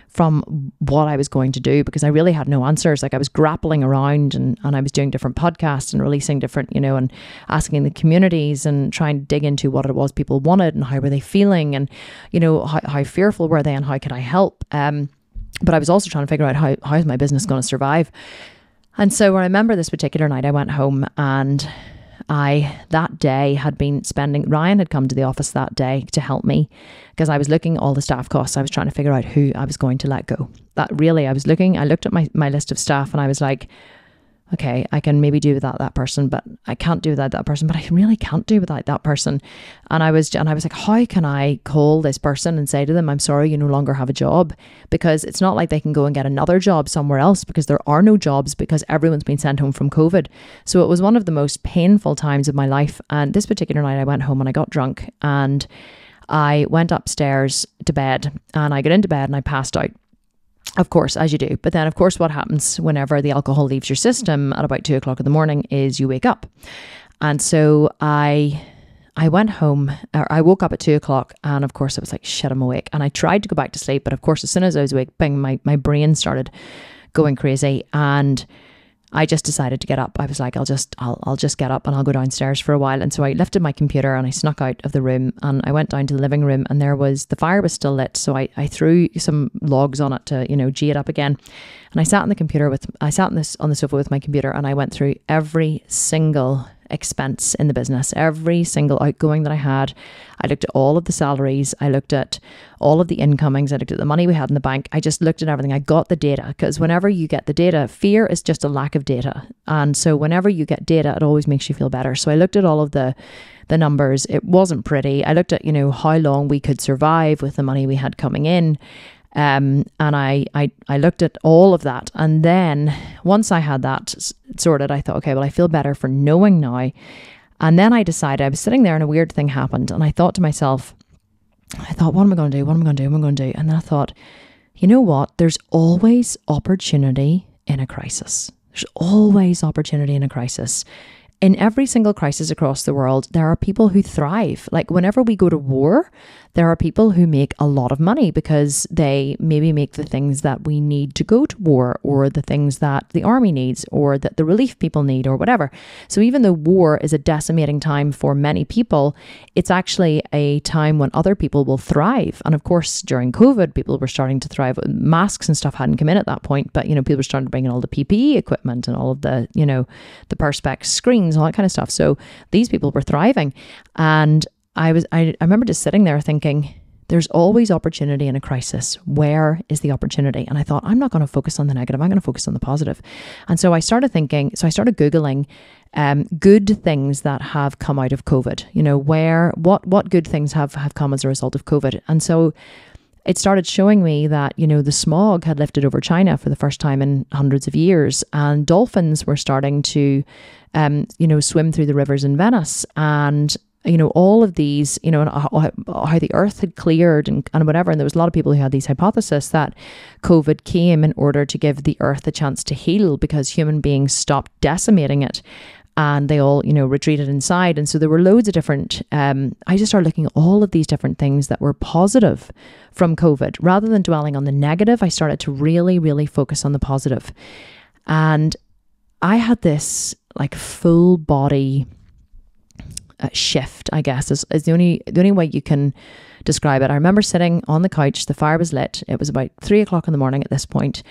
from what I was going to do, because I really had no answers. Like, I was grappling around, and I was doing different podcasts and releasing different, and asking the communities and trying to dig into what it was people wanted and how were they feeling, and, how fearful were they and how could I help? But I was also trying to figure out how is my business going to survive? And so I remember this particular night I went home, and that day had been Ryan had come to the office that day to help me, because I was looking at all the staff costs. I was trying to figure out who I was going to let go. I looked at my list of staff, and I was like, okay, I can maybe do without that person, but I can't do without that person, but I really can't do without that person. And I was like, how can I call this person and say to them, I'm sorry, you no longer have a job? Because it's not like they can go and get another job somewhere else, because there are no jobs, because everyone's been sent home from COVID. So it was one of the most painful times of my life. And this particular night I went home and I got drunk, and I went upstairs to bed, and I got into bed and I passed out. Of course, as you do. But then, of course, what happens whenever the alcohol leaves your system at about 2 o'clock in the morning is you wake up. And so I went home, or I woke up at 2 o'clock, and of course I was like, shit, I'm awake. And I tried to go back to sleep, but of course, as soon as I was awake, bing, my brain started going crazy, and I just decided to get up. I was like, I'll just get up and I'll go downstairs for a while. And so I lifted my computer and I snuck out of the room, and I went down to the living room, and the fire was still lit. So I threw some logs on it to, G it up again. And I sat on the sofa with my computer, and I went through every single expense in the business, every single outgoing that I had. I looked at all of the salaries. I looked at all of the incomings. I looked at the money we had in the bank. I just looked at everything. I got the data, because whenever you get the data, fear is just a lack of data. And so whenever you get data, it always makes you feel better. So I looked at all of the numbers. It wasn't pretty. I looked at, how long we could survive with the money we had coming in. And I looked at all of that. And then once I had that sorted, I thought, okay, well, I feel better for knowing now. And then I decided, I was sitting there and a weird thing happened. And I thought to myself, what am I going to do? What am I going to do? What am I going to do? And then I thought, you know what? There's always opportunity in a crisis. There's always opportunity in a crisis. In every single crisis across the world, there are people who thrive. Like, whenever we go to war, there are people who make a lot of money because they maybe make the things that we need to go to war, or the things that the army needs, or that the relief people need, or whatever. So even though war is a decimating time for many people, it's actually a time when other people will thrive. And of course, during COVID, people were starting to thrive. Masks and stuff hadn't come in at that point, but, people were starting to bring in all the PPE equipment and all of the, the Perspex screens, all that kind of stuff. So these people were thriving. And I remember just sitting there thinking, there's always opportunity in a crisis. Where is the opportunity? And I thought, I'm not going to focus on the negative. I'm going to focus on the positive. And so I started Googling good things that have come out of COVID. What good things have come as a result of COVID. And so it started showing me that, the smog had lifted over China for the first time in hundreds of years, and dolphins were starting to, swim through the rivers in Venice. And, all of these, and how the earth had cleared and whatever. And there was a lot of people who had these hypotheses that COVID came in order to give the earth a chance to heal, because human beings stopped decimating it. And they all, retreated inside. And so there were loads of different, I just started looking at all of these different things that were positive from COVID. Rather than dwelling on the negative, I started to really, really focus on the positive. And I had this like full body shift, I guess, is the only way you can describe it. I remember sitting on the couch, the fire was lit. It was about 3:00 in the morning at this point.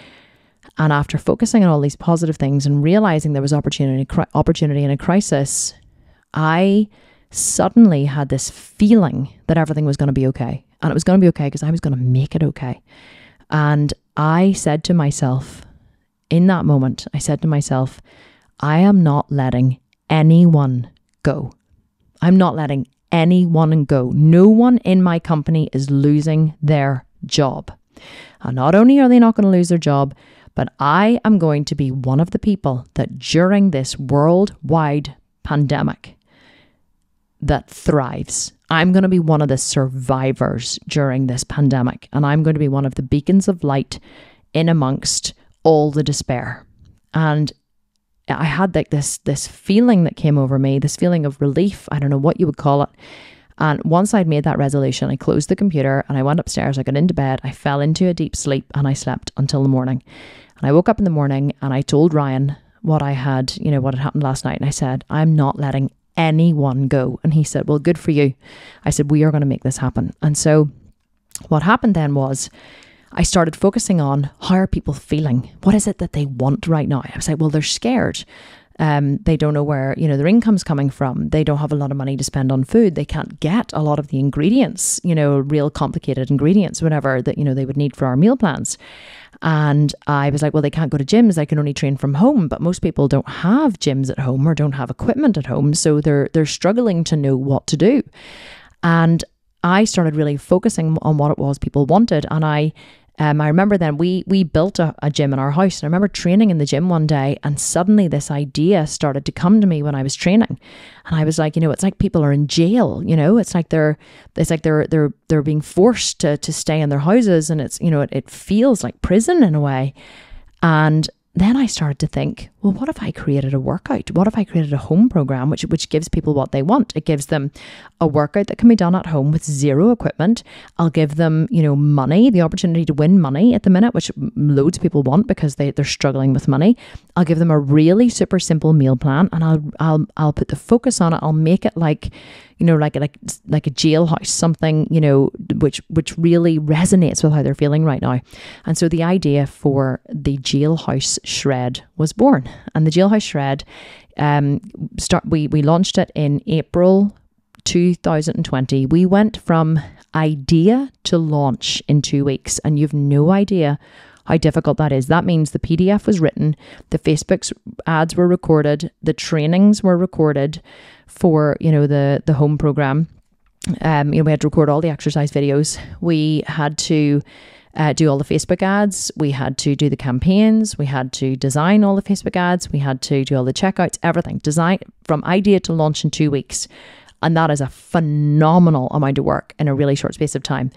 And after focusing on all these positive things and realizing there was opportunity in a crisis, I suddenly had this feeling that everything was going to be okay. And it was going to be okay because I was going to make it okay. And I said to myself, in that moment, I am not letting anyone go. I'm not letting anyone go. No one in my company is losing their job. And not only are they not going to lose their job, but I am going to be one of the people that during this worldwide pandemic that thrives. I'm going to be one of the survivors during this pandemic. And I'm going to be one of the beacons of light in amongst all the despair. And I had like this feeling that came over me, this feeling of relief. I don't know what you would call it. And once I'd made that resolution, I closed the computer and I went upstairs. I got into bed. I fell into a deep sleep and I slept until the morning. And I woke up in the morning and I told Ryan what had happened last night. And I said, I'm not letting anyone go. And he said, well, good for you. I said, we are going to make this happen. And so what happened then was I started focusing on how are people feeling? What is it that they want right now? I was like, well, they're scared. They don't know where, their income's coming from. They don't have a lot of money to spend on food. They can't get a lot of the ingredients, real complicated ingredients, whatever that, they would need for our meal plans. And I was like, well, they can't go to gyms. They can only train from home. But most people don't have gyms at home or don't have equipment at home. So they're struggling to know what to do. And I started really focusing on what it was people wanted. And I remember then we built a gym in our house, and I remember training in the gym one day, and suddenly this idea started to come to me when I was training, and I was like, it's like people are in jail, it's like they're being forced to stay in their houses, and it's it feels like prison in a way. And then I started to think, well, what if I created a workout? What if I created a home program, which gives people what they want? It gives them a workout that can be done at home with zero equipment. I'll give them, money, the opportunity to win money at the minute, which loads of people want because they're struggling with money. I'll give them a really super simple meal plan, and I'll put the focus on it. I'll make it like like a jailhouse, something, which really resonates with how they're feeling right now. And so the idea for the jailhouse shred was born. And the jailhouse shred, we launched it in April 2020. We went from idea to launch in 2 weeks, and you've no idea how difficult that is. That means the PDF was written, the Facebook ads were recorded, the trainings were recorded for, the home program. We had to record all the exercise videos. We had to do all the Facebook ads. We had to do the campaigns. We had to design all the Facebook ads. We had to do all the checkouts, everything. Design from idea to launch in 2 weeks. And that is a phenomenal amount of work in a really short space of time.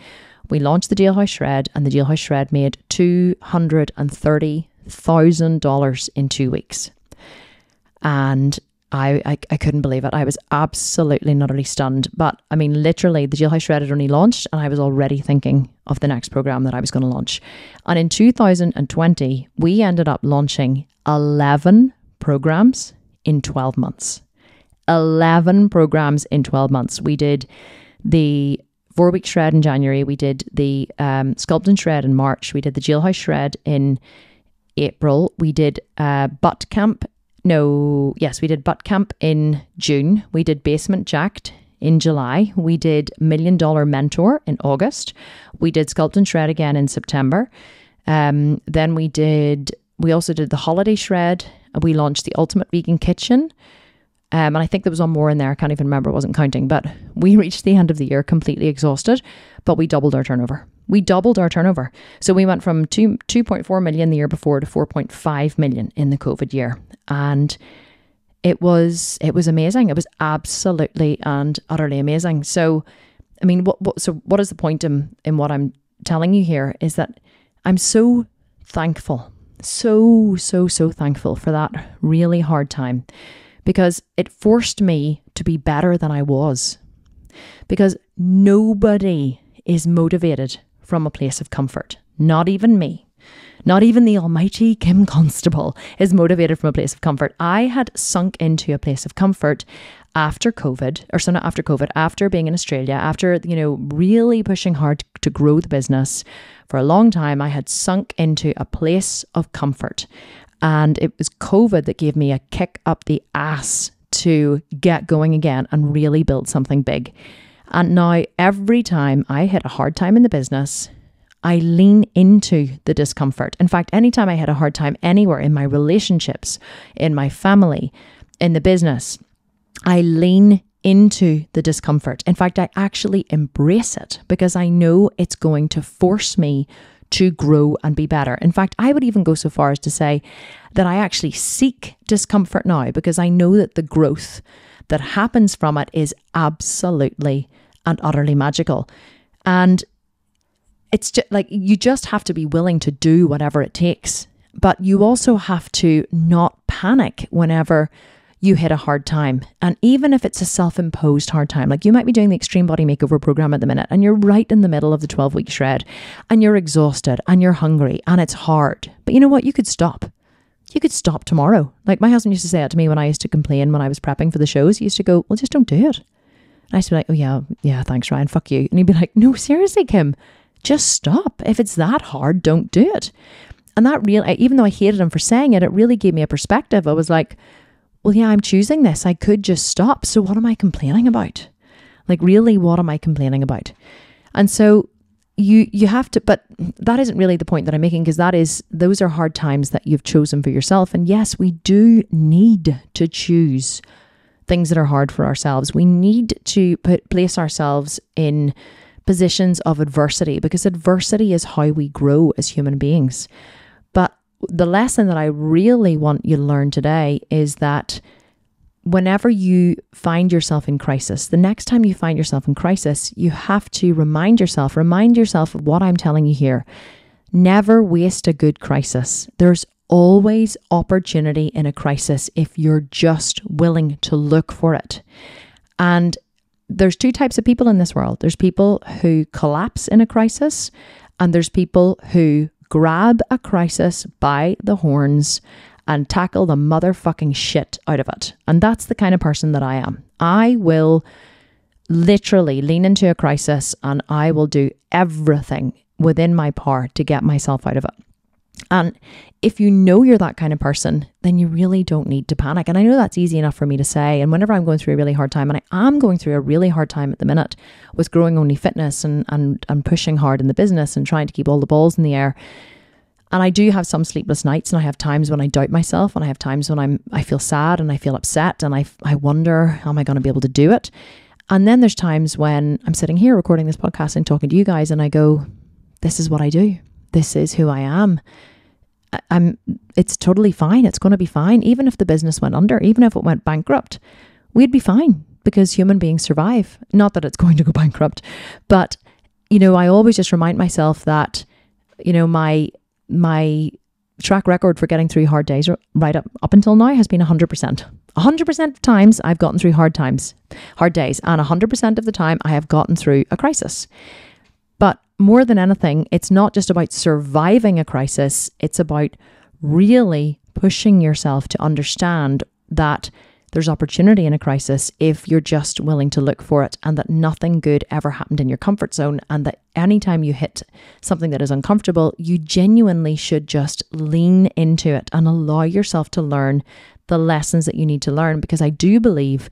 We launched the Jailhouse Shred, and the Jailhouse Shred made $230,000 in 2 weeks. And I couldn't believe it. I was absolutely and utterly stunned. But I mean, literally, the Jailhouse Shred had only launched, and I was already thinking of the next program that I was going to launch. And in 2020, we ended up launching 11 programs in 12 months. 11 programs in 12 months. We did the 4-week shred in January. We did the Sculpt and Shred in March. We did the Jailhouse Shred in April. We did Butt Camp. We did Butt Camp in June. We did Basement Jacked in July. We did $1 Million Mentor in August. We did Sculpt and Shred again in September. Then we also did the Holiday Shred. We launched the Ultimate Vegan Kitchen. And I think there was one more in there. I can't even remember. I wasn't counting. But we reached the end of the year completely exhausted. But we doubled our turnover. We doubled our turnover. So we went from 2.4 million the year before to 4.5 million in the COVID year. And it was amazing. It was absolutely and utterly amazing. So, I mean, what is the point in what I'm telling you here is that I'm so thankful, so thankful for that really hard time, because it forced me to be better than I was. Because nobody is motivated from a place of comfort. Not even me. Not even the almighty Kim Constable is motivated from a place of comfort. I had sunk into a place of comfort after COVID, after being in Australia, after, really pushing hard to grow the business. For a long time, I had sunk into a place of comfort. And it was COVID that gave me a kick up the ass to get going again and really build something big. And now every time I hit a hard time in the business, I lean into the discomfort. In fact, anytime I had a hard time anywhere in my relationships, in my family, in the business, I lean into the discomfort. In fact, I actually embrace it because I know it's going to force me to grow and be better. In fact, I would even go so far as to say that I actually seek discomfort now because I know that the growth that happens from it is absolutely and utterly magical. And it's just like, you just have to be willing to do whatever it takes. But you also have to not panic whenever you hit a hard time. And even if it's a self-imposed hard time, like you might be doing the Extreme Body Makeover program at the minute and you're right in the middle of the 12-week shred and you're exhausted and you're hungry and it's hard. But you know what? You could stop. You could stop tomorrow. Like my husband used to say that to me when I used to complain when I was prepping for the shows. He used to go, well, just don't do it. And I used to be like, oh yeah, thanks Ryan, fuck you. And he'd be like, no, seriously, Kim, just stop. If it's that hard, don't do it. And that really, even though I hated him for saying it, it really gave me a perspective. I was like, well, yeah, I'm choosing this. I could just stop. So what am I complaining about? Like, really, what am I complaining about? And so you have to, but that isn't really the point that I'm making, because those are hard times that you've chosen for yourself. And yes, we do need to choose things that are hard for ourselves. We need to place ourselves in positions of adversity, because adversity is how we grow as human beings. But the lesson that I really want you to learn today is that whenever you find yourself in crisis, the next time you find yourself in crisis, you have to remind yourself of what I'm telling you here. Never waste a good crisis. There's always opportunity in a crisis if you're just willing to look for it. And there's two types of people in this world. There's people who collapse in a crisis, and there's people who grab a crisis by the horns and tackle the motherfucking shit out of it. And that's the kind of person that I am. I will literally lean into a crisis and I will do everything within my power to get myself out of it. And if you know you're that kind of person, then you really don't need to panic. And I know that's easy enough for me to say. And whenever I'm going through a really hard time, and I am going through a really hard time at the minute with growing Only Fitness and pushing hard in the business and trying to keep all the balls in the air. And I do have some sleepless nights, and I have times when I doubt myself, and I have times when I feel sad and I feel upset, and I wonder, am I going to be able to do it? And then there's times when I'm sitting here recording this podcast and talking to you guys, and I go, this is what I do. This is who I am. It's totally fine. It's going to be fine. Even if the business went under, even if it went bankrupt, we'd be fine, because human beings survive. Not that it's going to go bankrupt, but, I always just remind myself that, my track record for getting through hard days right up until now has been 100%. 100% of times I've gotten through hard days, and 100% of the time I have gotten through a crisis. But more than anything, it's not just about surviving a crisis. It's about really pushing yourself to understand that there's opportunity in a crisis if you're just willing to look for it, and that nothing good ever happened in your comfort zone, and that anytime you hit something that is uncomfortable, you genuinely should just lean into it and allow yourself to learn the lessons that you need to learn, because I do believe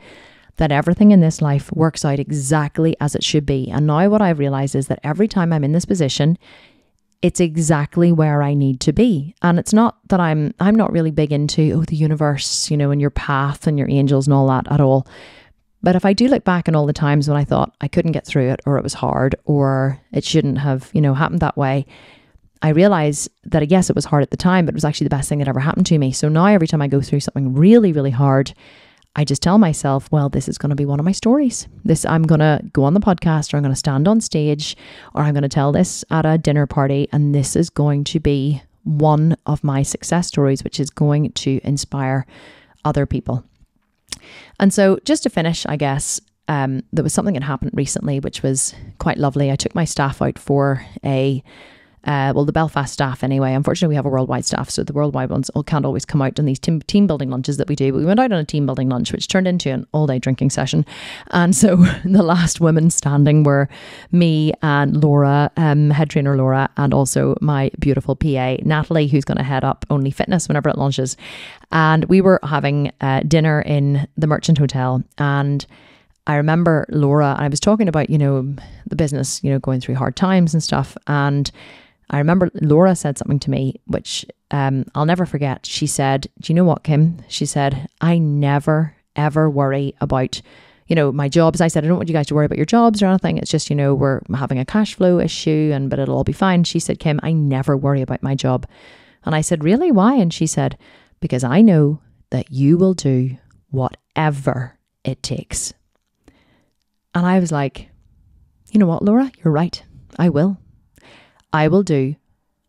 that everything in this life works out exactly as it should be. And now what I've realized is that every time I'm in this position, it's exactly where I need to be. And it's not that I'm not really big into, the universe, and your path and your angels and all that at all. But if I do look back on all the times when I thought I couldn't get through it, or it was hard, or it shouldn't have, happened that way, I realize that yes, it was hard at the time, but it was actually the best thing that ever happened to me. So now every time I go through something really, really hard, I just tell myself, well, this is going to be one of my stories. I'm going to go on the podcast, or I'm going to stand on stage, or I'm going to tell this at a dinner party. And this is going to be one of my success stories, which is going to inspire other people. And so just to finish, I guess, there was something that happened recently, which was quite lovely. I took my staff out for the Belfast staff anyway. Unfortunately, we have a worldwide staff, so the worldwide ones can't always come out on these team building lunches that we do. But we went out on a team building lunch, which turned into an all-day drinking session. And so the last women standing were me and Laura, head trainer Laura, and also my beautiful PA, Natalie, who's going to head up Only Fitness whenever it launches. And we were having dinner in the Merchant Hotel. And I remember Laura, and I was talking about, the business, going through hard times and stuff. And I remember Laura said something to me, which I'll never forget. She said, do you know what, Kim? She said, I never, ever worry about, my jobs. I said, I don't want you guys to worry about your jobs or anything. It's just, we're having a cash flow issue, but it'll all be fine. She said, Kim, I never worry about my job. And I said, really? Why? And she said, because I know that you will do whatever it takes. And I was like, you know what, Laura, you're right. I will do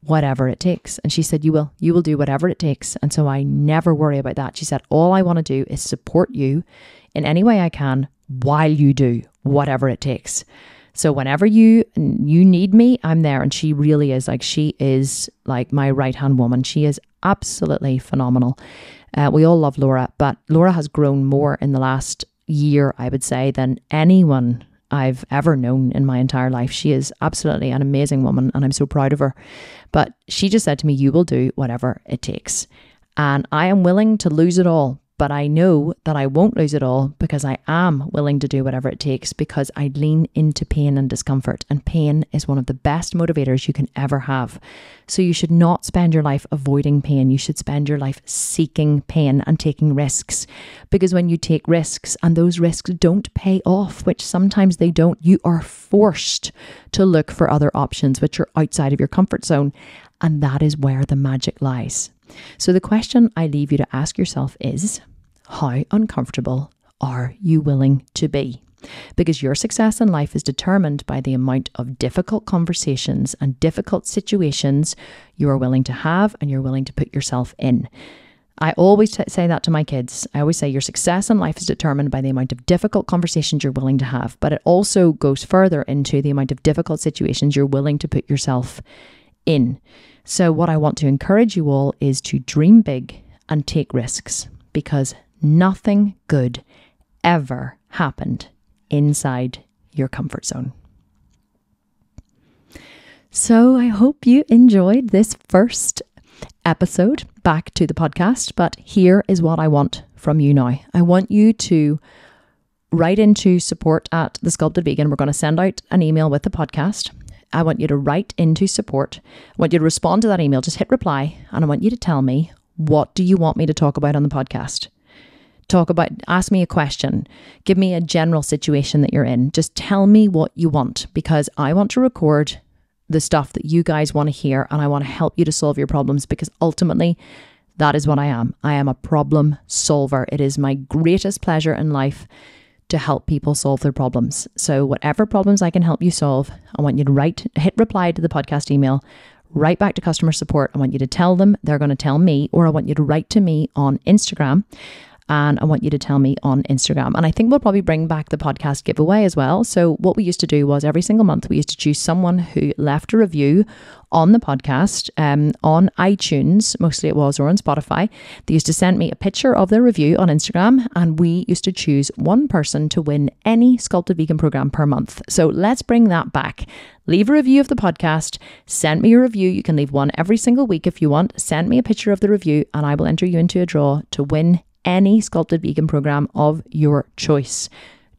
whatever it takes. And she said, you will do whatever it takes. And so I never worry about that. She said, all I want to do is support you in any way I can while you do whatever it takes. So whenever you need me, I'm there. And she really is like my right-hand woman. She is absolutely phenomenal. We all love Laura, but Laura has grown more in the last year, I would say, than anyone I've ever known in my entire life. She is absolutely an amazing woman, and I'm so proud of her. But she just said to me, you will do whatever it takes. And I am willing to lose it all, but I know that I won't lose it all because I am willing to do whatever it takes, because I lean into pain and discomfort, and pain is one of the best motivators you can ever have. So you should not spend your life avoiding pain. You should spend your life seeking pain and taking risks, because when you take risks and those risks don't pay off, which sometimes they don't, you are forced to look for other options which are outside of your comfort zone. And that is where the magic lies. So the question I leave you to ask yourself is, how uncomfortable are you willing to be? Because your success in life is determined by the amount of difficult conversations and difficult situations you are willing to have and you're willing to put yourself in. I always say that to my kids. I always say your success in life is determined by the amount of difficult conversations you're willing to have, but it also goes further into the amount of difficult situations you're willing to put yourself in. So what I want to encourage you all is to dream big and take risks, because nothing good ever happened inside your comfort zone. So I hope you enjoyed this first episode back to the podcast, but here is what I want from you now. I want you to write into support at The Sculpted Vegan. We're going to send out an email with the podcast. I want you to write into support. I want you to respond to that email. Just hit reply. And I want you to tell me, what do you want me to talk about on the podcast? Ask me a question. Give me a general situation that you're in. Just tell me what you want, because I want to record the stuff that you guys want to hear, and I want to help you to solve your problems, because ultimately that is what I am. I am a problem solver. It is my greatest pleasure in life to help people solve their problems. So whatever problems I can help you solve, I want you to hit reply to the podcast email, write back to customer support. I want you to tell them, they're going to tell me, or I want you to write to me on Instagram, and I want you to tell me on Instagram. And I think we'll probably bring back the podcast giveaway as well. So what we used to do was every single month, we used to choose someone who left a review on the podcast, on iTunes, mostly it was, or on Spotify. They used to send me a picture of their review on Instagram, and we used to choose one person to win any Sculpted Vegan program per month. So let's bring that back. Leave a review of the podcast, send me a review. You can leave one every single week if you want. Send me a picture of the review, and I will enter you into a draw to win any Sculpted Vegan program of your choice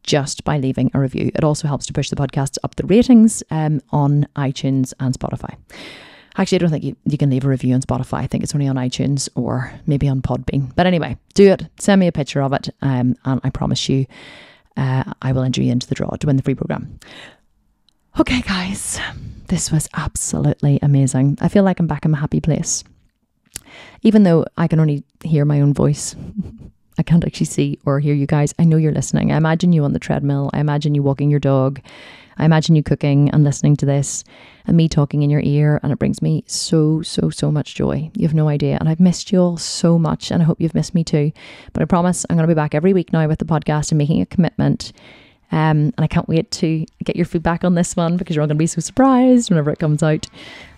just by leaving a review. It also helps to push the podcasts up the ratings on iTunes and Spotify. Actually, I don't think you can leave a review on Spotify. I think it's only on iTunes or maybe on Podbean. But anyway, do it. Send me a picture of it. And I promise you, I will enter you into the draw to win the free program. Okay, guys, this was absolutely amazing. I feel like I'm back in my happy place. Even though I can only hear my own voice, I can't actually see or hear you guys. I know you're listening. I imagine you on the treadmill. I imagine you walking your dog. I imagine you cooking and listening to this and me talking in your ear. And it brings me so much joy. You have no idea. And I've missed you all so much. And I hope you've missed me too. But I promise I'm going to be back every week now with the podcast and making a commitment. And I can't wait to get your feedback on this one because you're all going to be so surprised whenever it comes out.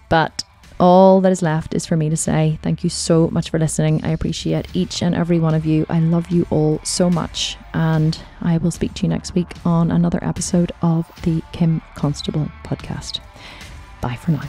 But all that is left is for me to say thank you so much for listening. I appreciate each and every one of you. I love you all so much. And I will speak to you next week on another episode of the Kim Constable podcast. Bye for now.